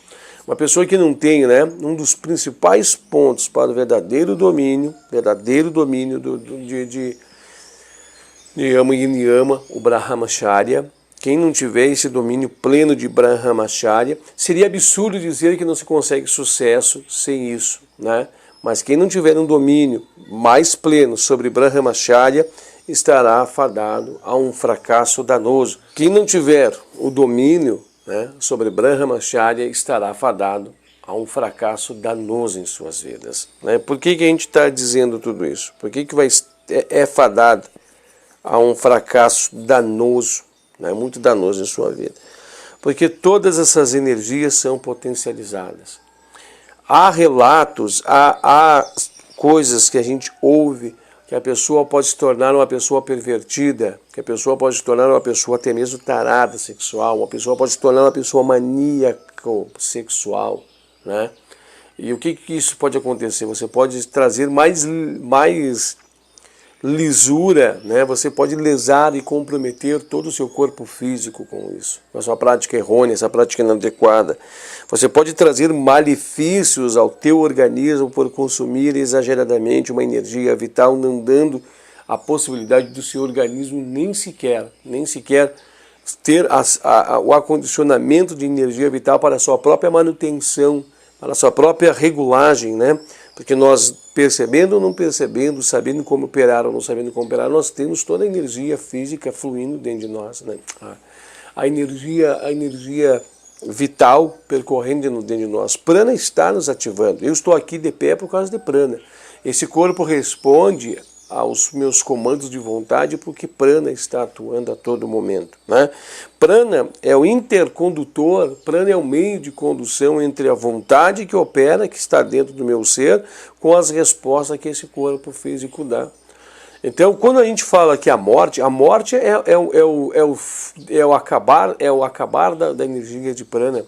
Uma pessoa que não tem, né, um dos principais pontos para o verdadeiro domínio de Yama e Niyama, o Brahmacharya. Quem não tiver esse domínio pleno de Brahmacharya, seria absurdo dizer que não se consegue sucesso sem isso, né? Mas quem não tiver um domínio mais pleno sobre Brahmacharya estará fadado a um fracasso danoso. Quem não tiver o domínio, né, sobre Brahmacharya estará fadado a um fracasso danoso em suas vidas, né? Por que a gente está dizendo tudo isso? Por que é fadado a um fracasso danoso, né, muito danoso em sua vida? Porque todas essas energias são potencializadas. Há relatos, há coisas que a gente ouve, que a pessoa pode se tornar uma pessoa pervertida, que a pessoa pode se tornar uma pessoa até mesmo tarada sexual, uma pessoa pode se tornar uma pessoa maníaco sexual, né? E o que isso pode acontecer? Você pode trazer mais lisura, né? Você pode lesar e comprometer todo o seu corpo físico com isso, com a sua prática errônea, essa prática inadequada. Você pode trazer malefícios ao teu organismo por consumir exageradamente uma energia vital, não dando a possibilidade do seu organismo nem sequer ter o acondicionamento de energia vital para a sua própria manutenção, para a sua própria regulagem, né? Porque nós, percebendo ou não percebendo, sabendo como operar ou não sabendo como operar, nós temos toda a energia física fluindo dentro de nós, né? A energia vital percorrendo dentro de nós. Prana está nos ativando. Eu estou aqui de pé por causa de prana. Esse corpo responde aos meus comandos de vontade porque prana está atuando a todo momento, né? Prana é o intercondutor, prana é o meio de condução entre a vontade que opera, que está dentro do meu ser, com as respostas que esse corpo físico dá. Então, quando a gente fala que a morte é o acabar da energia de prana.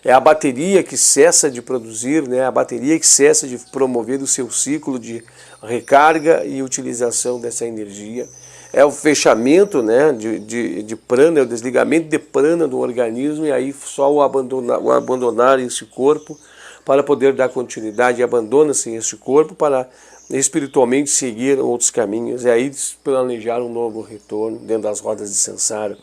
É a bateria que cessa de produzir, né? A bateria que cessa de promover o seu ciclo de recarga e utilização dessa energia. É o fechamento, né, de prana, é o desligamento de prana do organismo, e aí só o abandonar esse corpo para poder dar continuidade. Abandona-se esse corpo para espiritualmente seguir outros caminhos, e aí planejar um novo retorno dentro das rodas de Sansara.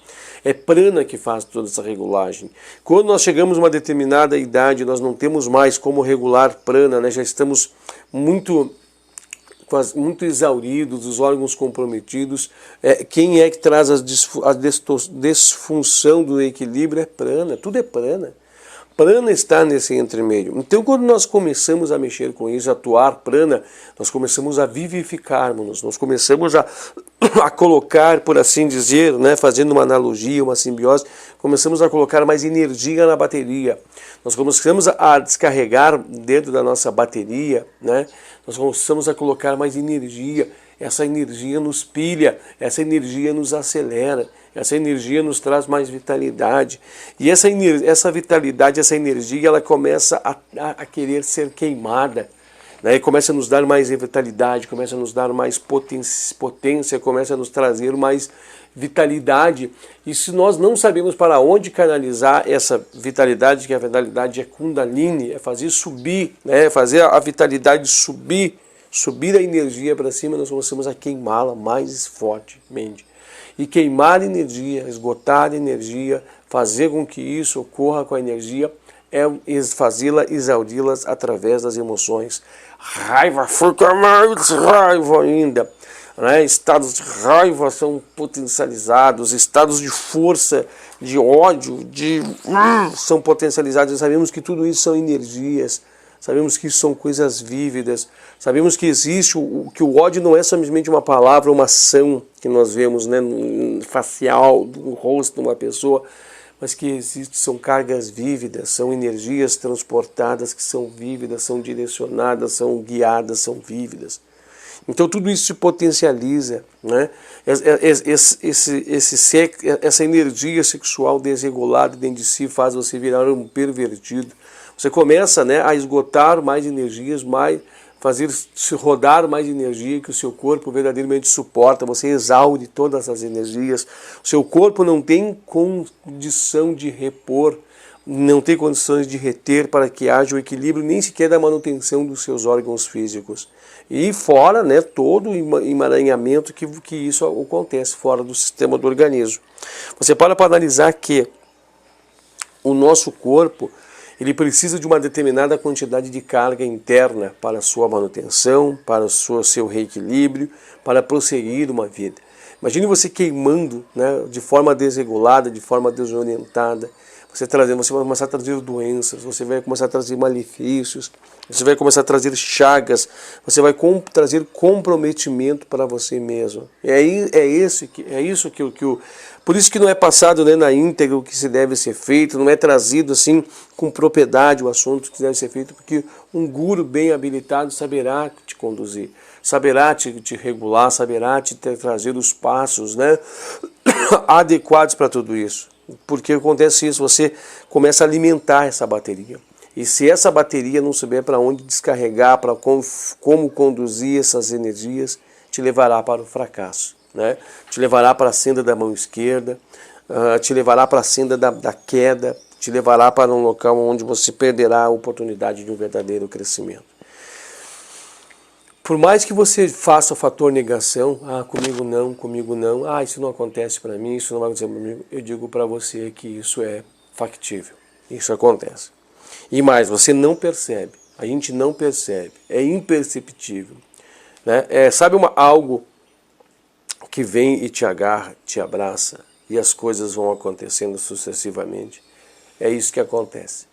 É prana que faz toda essa regulagem. Quando nós chegamos a uma determinada idade, nós não temos mais como regular prana, né? Já estamos muito exauridos, os órgãos comprometidos. Quem é que traz a desfunção do equilíbrio? É prana, tudo é prana. Prana está nesse entremeio. Então, quando nós começamos a mexer com isso, a atuar prana, nós começamos a vivificarmos-nos, nós começamos a colocar, por assim dizer, né, fazendo uma analogia, uma simbiose, começamos a colocar mais energia na bateria. Nós começamos a descarregar dentro da nossa bateria, né? Nós começamos a colocar mais energia. Essa energia nos pilha, essa energia nos acelera, essa energia nos traz mais vitalidade. E essa vitalidade, essa energia, ela começa a querer ser queimada, né? E começa a nos dar mais vitalidade, começa a nos dar mais potência, começa a nos trazer mais vitalidade. E se nós não sabemos para onde canalizar essa vitalidade, que a vitalidade é Kundalini, é fazer subir, né? Fazer a vitalidade subir a energia para cima, nós começamos a queimá-la mais fortemente. E queimar energia, esgotar energia, fazer com que isso ocorra com a energia, é fazê-la exaudi-las através das emoções. Raiva, fica mais raiva ainda. Né? Estados de raiva são potencializados, estados de força, de ódio, são potencializados. Sabemos que tudo isso são energias. Sabemos que isso são coisas vívidas, sabemos que existe, que o ódio não é simplesmente uma palavra, uma ação que nós vemos, né, facial, do rosto de uma pessoa, mas que são cargas vívidas, são energias transportadas que são vívidas, são direcionadas, são guiadas, são vívidas. Então tudo isso se potencializa, né? Essa energia sexual desregulada dentro de si faz você virar um pervertido. Você começa, né, a esgotar mais energias, fazer se rodar mais energia que o seu corpo verdadeiramente suporta. Você exaure todas as energias. O seu corpo não tem condição de repor não tem condições de reter para que haja o equilíbrio nem sequer da manutenção dos seus órgãos físicos. E fora, né, todo o emaranhamento que isso acontece fora do sistema do organismo. Você para analisar que o nosso corpo, ele precisa de uma determinada quantidade de carga interna para a sua manutenção, para o seu reequilíbrio, para prosseguir uma vida. Imagine você queimando, né, de forma desregulada, de forma desorientada. Você vai começar a trazer doenças, você vai começar a trazer malefícios, você vai começar a trazer chagas, você vai trazer comprometimento para você mesmo. Por isso que não é passado, né, na íntegra o que se deve ser feito, não é trazido assim com propriedade o assunto que deve ser feito, porque um guru bem habilitado saberá te conduzir, saberá te regular, saberá te trazer os passos, né, adequados para tudo isso. Porque acontece isso, você começa a alimentar essa bateria. E se essa bateria não souber para onde descarregar, para como conduzir essas energias, te levará para o fracasso, né? Te levará para a senda da mão esquerda, te levará para a senda da queda, te levará para um local onde você perderá a oportunidade de um verdadeiro crescimento. Por mais que você faça o fator negação, comigo não, isso não acontece para mim, isso não vai acontecer comigo, eu digo para você que isso é factível, isso acontece. E mais, você não percebe, a gente não percebe, é imperceptível, né? Sabe algo que vem e te agarra, te abraça, e as coisas vão acontecendo sucessivamente? É isso que acontece.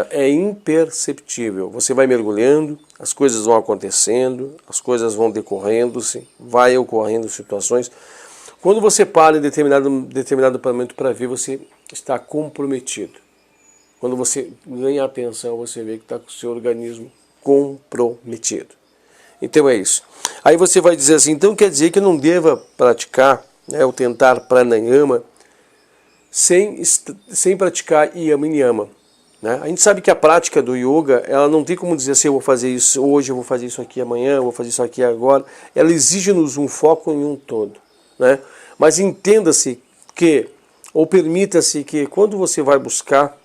É imperceptível. Você vai mergulhando, as coisas vão acontecendo, as coisas vão decorrendo-se, vai ocorrendo situações. Quando você para em determinado momento para ver, você está comprometido. Quando você ganha atenção, você vê que está com o seu organismo comprometido. Então é isso. Aí você vai dizer assim, então quer dizer que eu não deva praticar, né, ou tentar pranayama sem praticar yama e niyama. Né? A gente sabe que a prática do yoga, ela não tem como dizer assim, eu vou fazer isso hoje, eu vou fazer isso aqui amanhã, eu vou fazer isso aqui agora. Ela exige-nos um foco em um todo. Né? Mas entenda-se que, ou permita-se que quando você vai buscar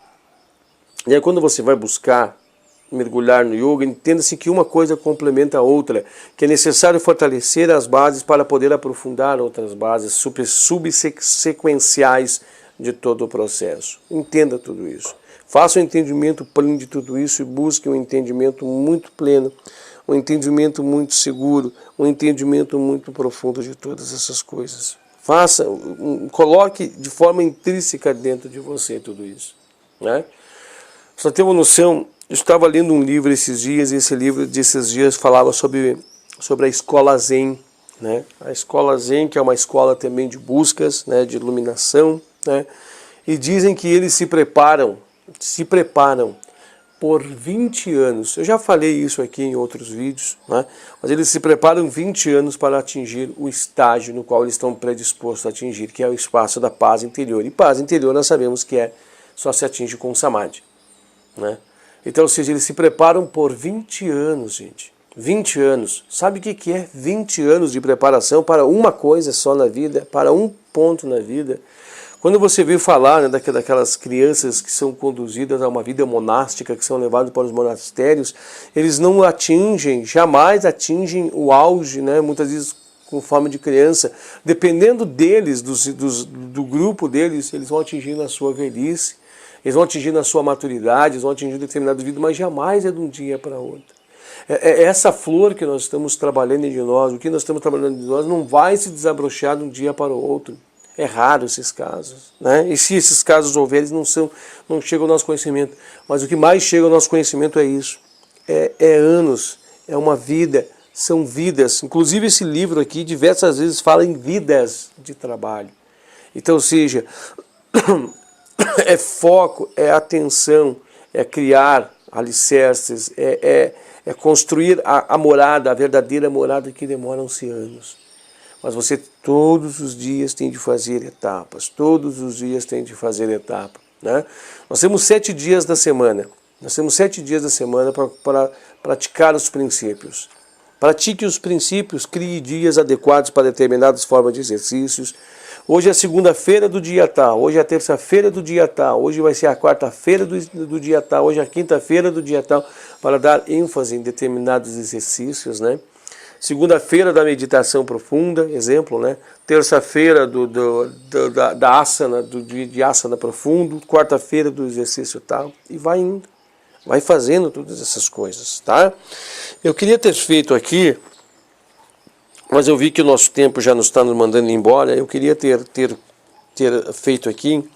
mergulhar no yoga, entenda-se que uma coisa complementa a outra, que é necessário fortalecer as bases para poder aprofundar outras bases subsequenciais de todo o processo. Entenda tudo isso. Faça um entendimento pleno de tudo isso e busque um entendimento muito pleno, um entendimento muito seguro, um entendimento muito profundo de todas essas coisas. Coloque de forma intrínseca dentro de você tudo isso. Né? Só ter uma noção, eu estava lendo um livro esses dias, e esse livro desses dias falava sobre a escola Zen. Né? A escola Zen, que é uma escola também de buscas, né, de iluminação, né? E dizem que eles se preparam por 20 anos. Eu já falei isso aqui em outros vídeos, né? Mas eles se preparam 20 anos para atingir o estágio no qual eles estão predispostos a atingir, que é o espaço da paz interior. E paz interior nós sabemos que só se atinge com samadhi. Né? Então, ou seja, eles se preparam por 20 anos, gente. 20 anos. Sabe o que é 20 anos de preparação para uma coisa só na vida, para um ponto na vida? Quando você vê falar, né, daquelas crianças que são conduzidas a uma vida monástica, que são levadas para os monastérios, eles não jamais atingem o auge, né, muitas vezes com forma de criança. Dependendo deles, do grupo deles, eles vão atingir na sua velhice, eles vão atingir na sua maturidade, eles vão atingir determinado vida, mas jamais é de um dia para outro. Essa flor que nós estamos trabalhando de nós, o que nós estamos trabalhando de nós, não vai se desabrochar de um dia para o outro. É raro esses casos, né? E se esses casos houverem, não chegam ao nosso conhecimento. Mas o que mais chega ao nosso conhecimento é isso. É anos, é uma vida, são vidas. Inclusive esse livro aqui diversas vezes fala em vidas de trabalho. Então, ou seja, é foco, é atenção, é criar alicerces, é construir a morada, a verdadeira morada que demoram-se anos. Mas você todos os dias tem de fazer etapas, todos os dias tem de fazer etapa. Né? Nós temos 7 dias da semana, para praticar os princípios. Pratique os princípios, crie dias adequados para determinadas formas de exercícios. Hoje é segunda-feira do dia tal, hoje é a terça-feira do dia tal, hoje vai ser a quarta-feira do dia tal, hoje é a quinta-feira do dia tal, para dar ênfase em determinados exercícios, né? Segunda-feira da meditação profunda, exemplo, né? Terça-feira da asana, do dia de asana profundo, quarta-feira do exercício tal, e vai indo, vai fazendo todas essas coisas, tá? Eu queria ter feito aqui, mas eu vi que o nosso tempo já nos está nos mandando embora, eu queria ter feito aqui,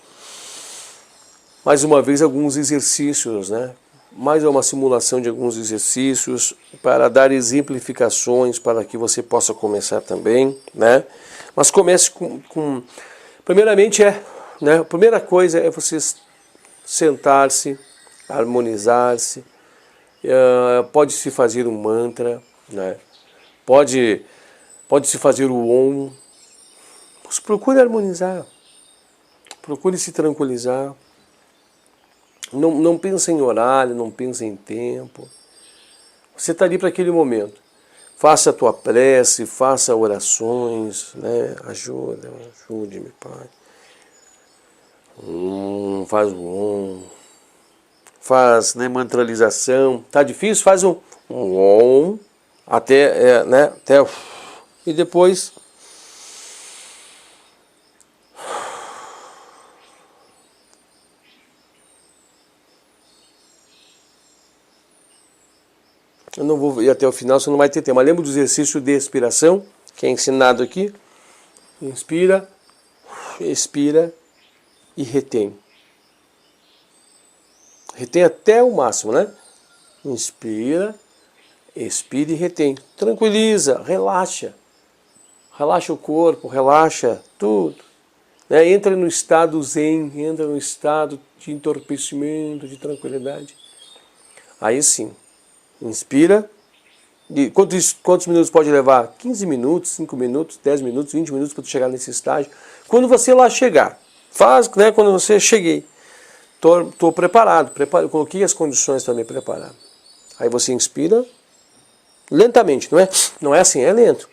mais uma vez, alguns exercícios, né? Mais uma simulação de alguns exercícios para dar exemplificações para que você possa começar também, né? Mas comece primeiramente né? A primeira coisa é você sentar-se, harmonizar-se, pode-se fazer um mantra, né? Pode-se fazer o Om. Procure harmonizar, procure se tranquilizar. Não pensa em horário, não pensa em tempo. Você está ali para aquele momento. Faça a tua prece, faça orações, né? Ajude-me, Pai. Faz o Om. Faz, né, mantralização. Tá difícil? Faz um Om até, né? E depois eu não vou ir até o final, você não vai ter tempo. Mas lembra do exercício de expiração, que é ensinado aqui? Inspira, expira e retém. Retém até o máximo, né? Inspira, expira e retém. Tranquiliza, relaxa. Relaxa o corpo, relaxa tudo. Né? Entra no estado zen, entra no estado de entorpecimento, de tranquilidade. Aí sim. Inspira. E quantos minutos pode levar? 15 minutos, 5 minutos, 10 minutos, 20 minutos para tu chegar nesse estágio. Quando você lá chegar, faz, né? Quando você cheguei, estou preparado, coloquei as condições também preparadas. Aí você inspira lentamente, não é assim, é lento.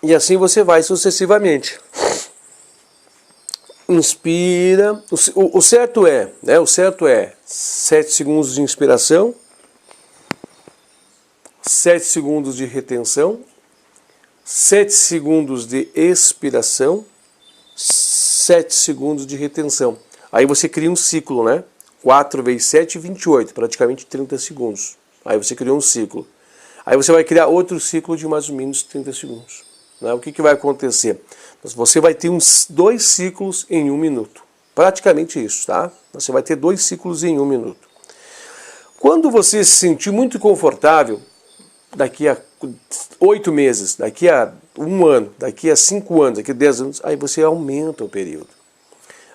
E assim você vai sucessivamente. Inspira. O certo é, né? O certo é 7 segundos de inspiração, 7 segundos de retenção, 7 segundos de expiração, 7 segundos de retenção. Aí você cria um ciclo, né? 4 vezes 7, 28, praticamente 30 segundos. Aí você criou um ciclo. Aí você vai criar outro ciclo de mais ou menos 30 segundos. O que vai acontecer? Você vai ter 2 ciclos em 1 minuto. Praticamente isso, tá? Você vai ter 2 ciclos em 1 minuto. Quando você se sentir muito confortável, daqui a 8 meses, daqui a 1 ano, daqui a 5 anos, daqui a 10 anos, aí você aumenta o período.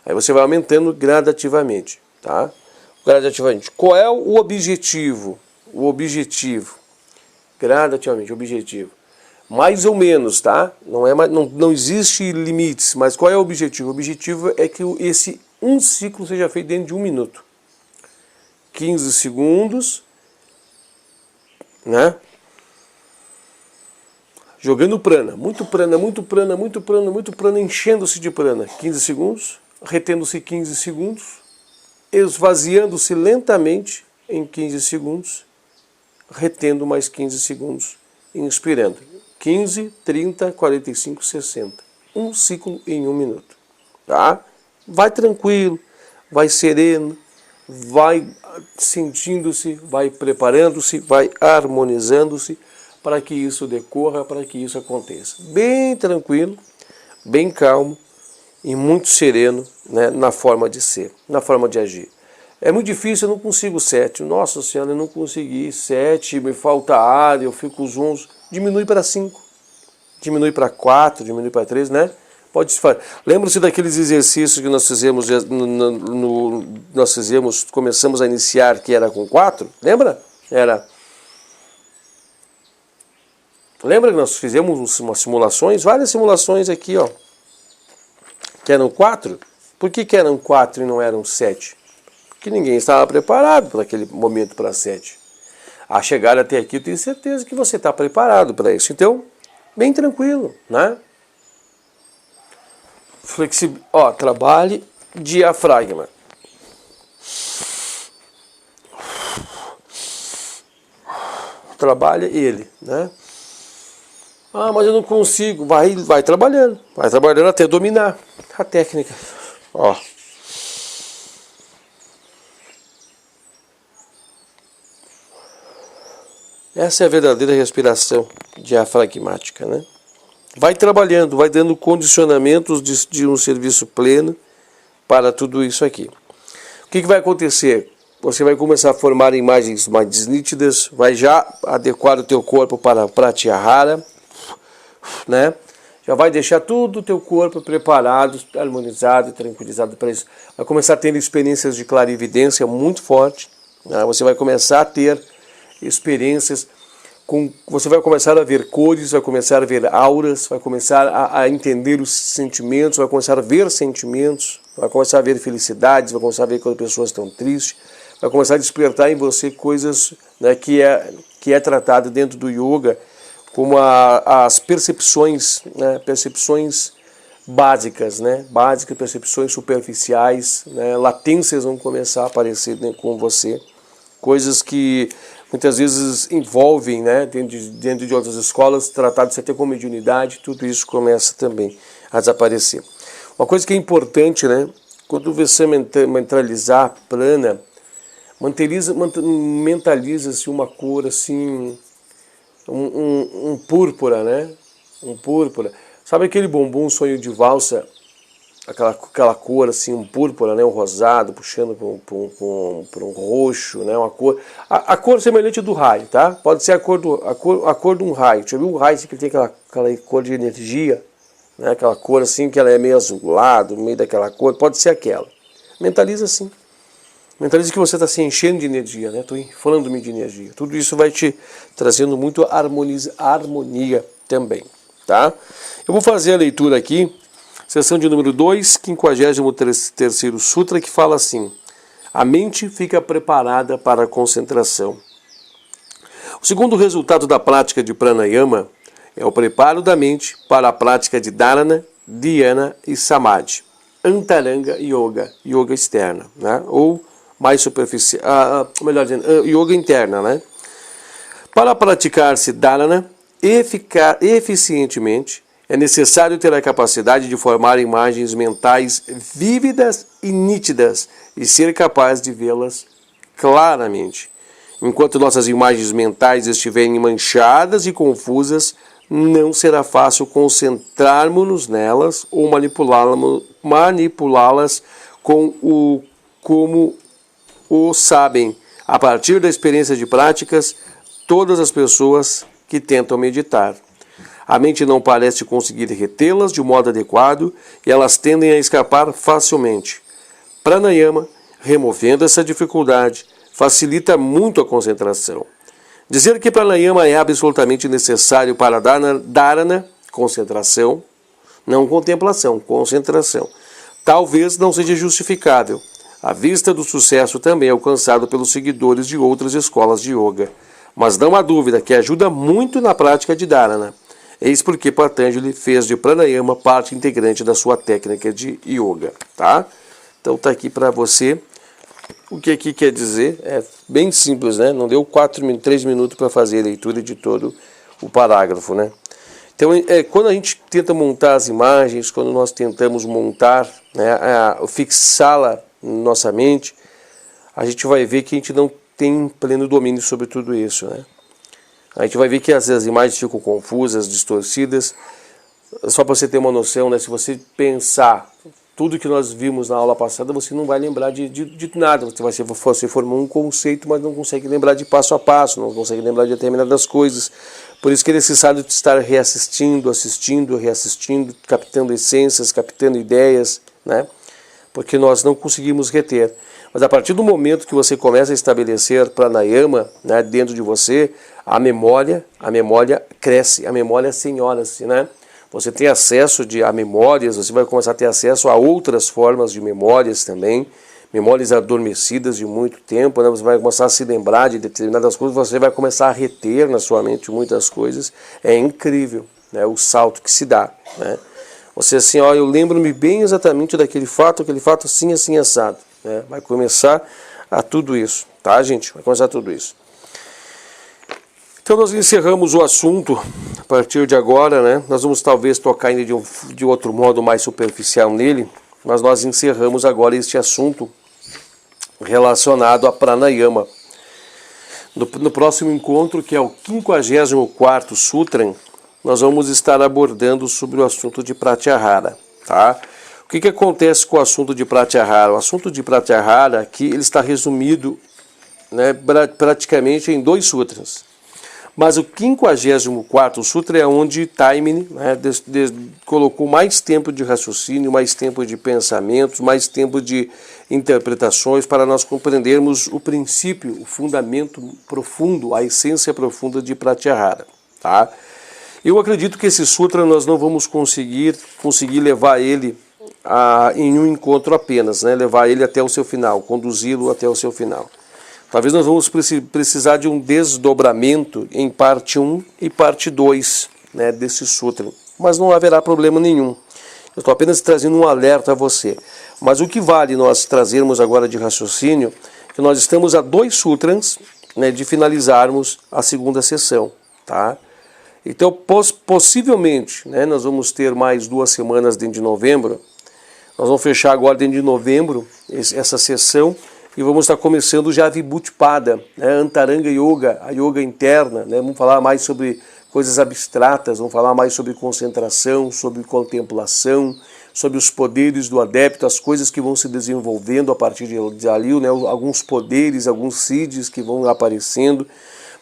Aí você vai aumentando gradativamente, tá? Gradativamente. Qual é o objetivo? O objetivo. Gradativamente, o objetivo. Mais ou menos, tá? Não existe limites, mas qual é o objetivo? O objetivo é que esse um ciclo seja feito dentro de 1 minuto. 15 segundos, né? Jogando prana, muito prana, muito prana, muito prana, muito prana, enchendo-se de prana. 15 segundos, retendo-se 15 segundos, esvaziando-se lentamente em 15 segundos, retendo mais 15 segundos, inspirando. 15, 30, 45, 60. Um ciclo em 1 minuto. Tá? Vai tranquilo, vai sereno, vai sentindo-se, vai preparando-se, vai harmonizando-se para que isso decorra, para que isso aconteça. Bem tranquilo, bem calmo e muito sereno, né, na forma de ser, na forma de agir. É muito difícil, eu não consigo 7. Nossa Senhora, eu não consegui 7, me falta ar, eu fico zonzo. Diminui para 5, diminui para 4, diminui para 3, né? Pode se fazer. Lembra-se daqueles exercícios que nós fizemos, começamos a iniciar, que era com 4? Lembra? Lembra que nós fizemos umas simulações, várias simulações aqui, ó, que eram 4? Por que eram 4 e não eram 7? Porque ninguém estava preparado para aquele momento para 7. A chegar até aqui, eu tenho certeza que você está preparado para isso. Então, bem tranquilo, né? Trabalhe diafragma. Trabalha ele, né? Ah, mas eu não consigo. Vai trabalhando até dominar a técnica. Ó. Essa é a verdadeira respiração diafragmática, né? Vai trabalhando, vai dando condicionamentos de um serviço pleno para tudo isso aqui. O que vai acontecer? Você vai começar a formar imagens mais nítidas, vai já adequar o teu corpo para a Pratyahara, né? Já vai deixar todo o teu corpo preparado, harmonizado, tranquilizado para isso. Vai começar a ter experiências de clarividência muito forte, né? Você vai começar a ter experiências você vai começar a ver cores, vai começar a ver auras, vai começar a entender os sentimentos, vai começar a ver sentimentos, vai começar a ver felicidades, vai começar a ver quando pessoas estão tristes, vai começar a despertar em você coisas, né, que é tratado dentro do yoga como as percepções, né, percepções básicas, né, percepções superficiais, né, latências vão começar a aparecer com você, coisas que muitas vezes envolvem, né, dentro de outras escolas, tratados até como mediunidade, tudo isso começa também a desaparecer. Uma coisa que é importante, né, quando você mentalizar prana, mentaliza-se uma cor assim, um púrpura, né, um púrpura. Sabe aquele bombom sonho de valsa? Aquela cor assim, um púrpura, né, um rosado, puxando para um roxo, né, uma cor. A cor semelhante do raio, tá? Pode ser a cor de um raio. Já viu o raio que tem aquela cor de energia, né, aquela cor assim que ela é meio azulado, no meio daquela cor, pode ser aquela. Mentaliza assim. Mentaliza que você está se enchendo de energia, né? Estou falando-me de energia. Tudo isso vai te trazendo muito harmonia também, tá? Eu vou fazer a leitura aqui. Seção de número 2, 53º Sutra, que fala assim: a mente fica preparada para a concentração. O segundo resultado da prática de pranayama é o preparo da mente para a prática de dharana, dhyana e samadhi, antaranga yoga, yoga externa, né? Ou mais superficial, melhor dizendo, yoga interna, né? Para praticar-se dharana eficientemente, é necessário ter a capacidade de formar imagens mentais vívidas e nítidas e ser capaz de vê-las claramente. Enquanto nossas imagens mentais estiverem manchadas e confusas, não será fácil concentrarmos-nos nelas ou manipulá-las como o sabem, a partir da experiência de práticas, todas as pessoas que tentam meditar. A mente não parece conseguir retê-las de modo adequado e elas tendem a escapar facilmente. Pranayama, removendo essa dificuldade, facilita muito a concentração. Dizer que pranayama é absolutamente necessário para dharana, concentração, não contemplação, concentração, talvez não seja justificável, à vista do sucesso também alcançado pelos seguidores de outras escolas de yoga. Mas não há dúvida que ajuda muito na prática de dharana. Eis porque Patanjali fez de pranayama parte integrante da sua técnica de yoga, tá? Então tá aqui para você o que aqui quer dizer. É bem simples, né? Não deu 3 minutos para fazer a leitura de todo o parágrafo, né? Então, quando a gente tenta montar as imagens, quando nós tentamos montar, né, fixá-la na nossa mente, a gente vai ver que a gente não tem pleno domínio sobre tudo isso, né? A gente vai ver que as imagens ficam confusas, distorcidas. Só para você ter uma noção, né, se você pensar tudo que nós vimos na aula passada, você não vai lembrar de nada. Você formou um conceito, mas não consegue lembrar de passo a passo, não consegue lembrar de determinadas coisas. Por isso que é necessário estar reassistindo, assistindo, reassistindo, captando essências, captando ideias, né? Porque nós não conseguimos reter. Mas a partir do momento que você começa a estabelecer pranayama, né, dentro de você, a memória cresce, a memória senhora-se, né? Você tem acesso a memórias, você vai começar a ter acesso a outras formas de memórias também, memórias adormecidas de muito tempo, né? Você vai começar a se lembrar de determinadas coisas, você vai começar a reter na sua mente muitas coisas. É incrível, né, o salto que se dá, né? Você assim, ó, eu lembro-me bem exatamente daquele fato assim, assim, assado, né? Vai começar a tudo isso, tá, gente? Vai começar tudo isso. Então nós encerramos o assunto a partir de agora, né? Nós vamos talvez tocar ainda de outro modo mais superficial nele, mas nós encerramos agora este assunto relacionado a pranayama. No próximo encontro, que é o 54º Sutra, nós vamos estar abordando sobre o assunto de Pratyahara, tá? O que acontece com o assunto de Pratyahara? O assunto de Pratyahara aqui ele está resumido, né, praticamente em 2 sutras. Mas o 54º Sutra é onde Taimini, né, colocou mais tempo de raciocínio, mais tempo de pensamentos, mais tempo de interpretações para nós compreendermos o princípio, o fundamento profundo, a essência profunda de Pratyahara, tá? Eu acredito que esse sutra nós não vamos conseguir levar ele em um encontro apenas, né? Levar ele até o seu final, conduzi-lo até o seu final. Talvez nós vamos precisar de um desdobramento em parte 1 e parte 2, né, desse sutra. Mas não haverá problema nenhum. Eu estou apenas trazendo um alerta a você. Mas o que vale nós trazermos agora de raciocínio é que nós estamos a 2 sutras, né, de finalizarmos a segunda sessão, tá? Então, possivelmente, né, nós vamos ter mais 2 semanas dentro de novembro. Nós vamos fechar agora dentro de novembro essa sessão e vamos estar começando já a Vibhuti-pada, né, Antaranga Yoga, a yoga interna, né? Vamos falar mais sobre coisas abstratas, vamos falar mais sobre concentração, sobre contemplação, sobre os poderes do adepto, as coisas que vão se desenvolvendo a partir de ali, né, alguns poderes, alguns siddhis que vão aparecendo.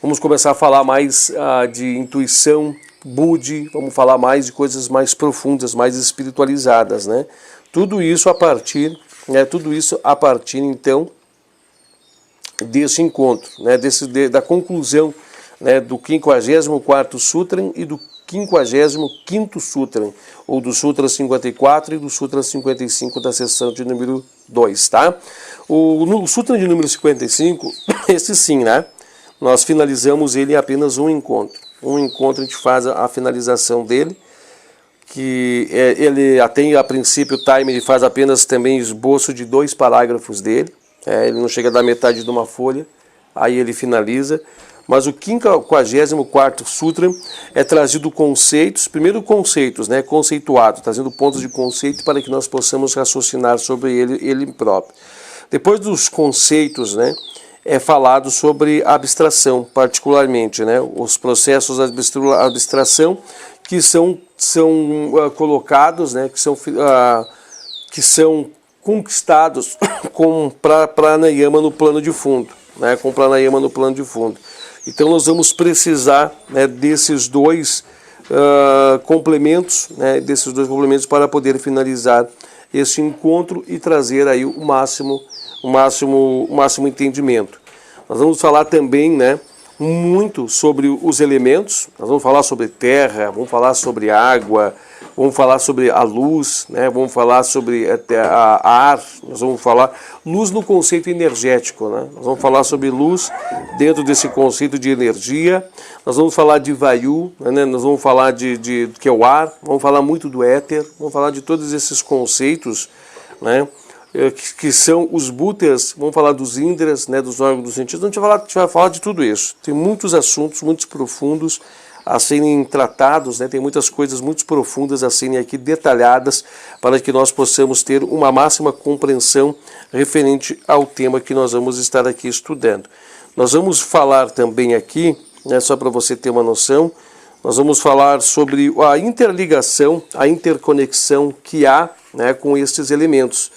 Vamos começar a falar mais de intuição, Budi, vamos falar mais de coisas mais profundas, mais espiritualizadas, né? Tudo isso a partir, então, desse encontro, né? Da conclusão, né, do 54º Sutra e do 55º Sutra, ou do Sutra 54 e do Sutra 55 da sessão de número 2, tá? O Sutra de número 55, esse sim, né? Nós finalizamos ele em apenas um encontro. Um encontro a gente faz a finalização dele, que ele tem a princípio o time, ele faz apenas também esboço de 2 parágrafos dele, ele não chega a dar metade de uma folha, aí ele finaliza. Mas o 54º Sutra é trazido conceitos, primeiro conceitos, né, conceituado, trazendo pontos de conceito para que nós possamos raciocinar sobre ele próprio. Depois dos conceitos, né, é falado sobre abstração, particularmente, né, os processos de abstração que são colocados, né, que são conquistados com pranayama no plano de fundo, né, com pranayama no plano de fundo. Então nós vamos precisar, né, desses 2 complementos, né, para poder finalizar esse encontro e trazer aí o máximo entendimento. Nós vamos falar também, né, muito sobre os elementos. Nós vamos falar sobre terra, vamos falar sobre água, vamos falar sobre a luz, né, vamos falar sobre a ar, nós vamos falar luz no conceito energético, né? Nós vamos falar sobre luz dentro desse conceito de energia. Nós vamos falar de vayu, né? Nós vamos falar de que é o ar, vamos falar muito do éter, vamos falar de todos esses conceitos, né, que são os bhutas, vamos falar dos indras, né, dos órgãos dos sentidos, a gente vai falar de tudo isso. Tem muitos assuntos, muitos profundos a serem tratados, né, tem muitas coisas muito profundas a serem aqui detalhadas para que nós possamos ter uma máxima compreensão referente ao tema que nós vamos estar aqui estudando. Nós vamos falar também aqui, né, só para você ter uma noção, nós vamos falar sobre a interligação, a interconexão que há, né, com estes elementos.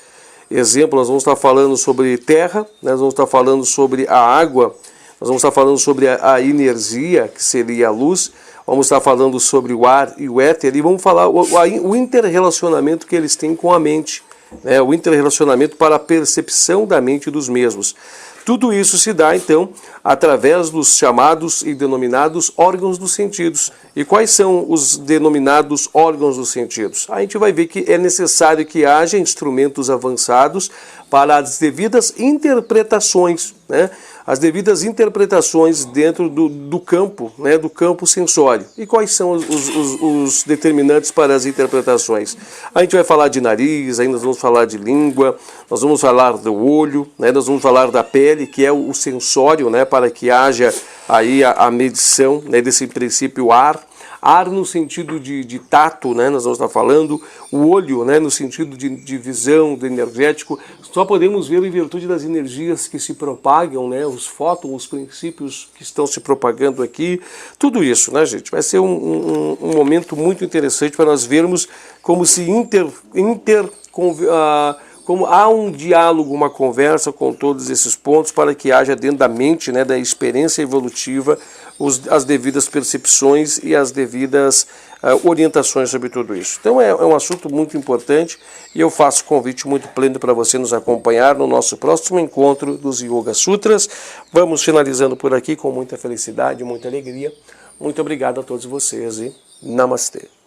Exemplo, nós vamos estar falando sobre terra, nós vamos estar falando sobre a água, nós vamos estar falando sobre a energia, que seria a luz, vamos estar falando sobre o ar e o éter, e vamos falar o interrelacionamento que eles têm com a mente, né, o interrelacionamento para a percepção da mente dos mesmos. Tudo isso se dá, então, através dos chamados e denominados órgãos dos sentidos. E quais são os denominados órgãos dos sentidos? A gente vai ver que é necessário que haja instrumentos avançados para as devidas interpretações, né? As devidas interpretações dentro do campo, né, do campo sensório. E quais são os determinantes para as interpretações? A gente vai falar de nariz, aí nós vamos falar de língua, nós vamos falar do olho, né, nós vamos falar da pele, que é o sensório, né, para que haja aí a medição, né, desse princípio ar no sentido de tato, né, nós vamos estar falando, o olho, né, no sentido de visão, do energético, só podemos ver em virtude das energias que se propagam, né, os fótons, os princípios que estão se propagando aqui, tudo isso, né, gente, vai ser um momento muito interessante para nós vermos como se como há um diálogo, uma conversa com todos esses pontos para que haja dentro da mente, né, da experiência evolutiva, as devidas percepções e as devidas orientações sobre tudo isso. Então é um assunto muito importante e eu faço convite muito pleno para você nos acompanhar no nosso próximo encontro dos Yoga Sutras. Vamos finalizando por aqui com muita felicidade, muita alegria. Muito obrigado a todos vocês e Namastê.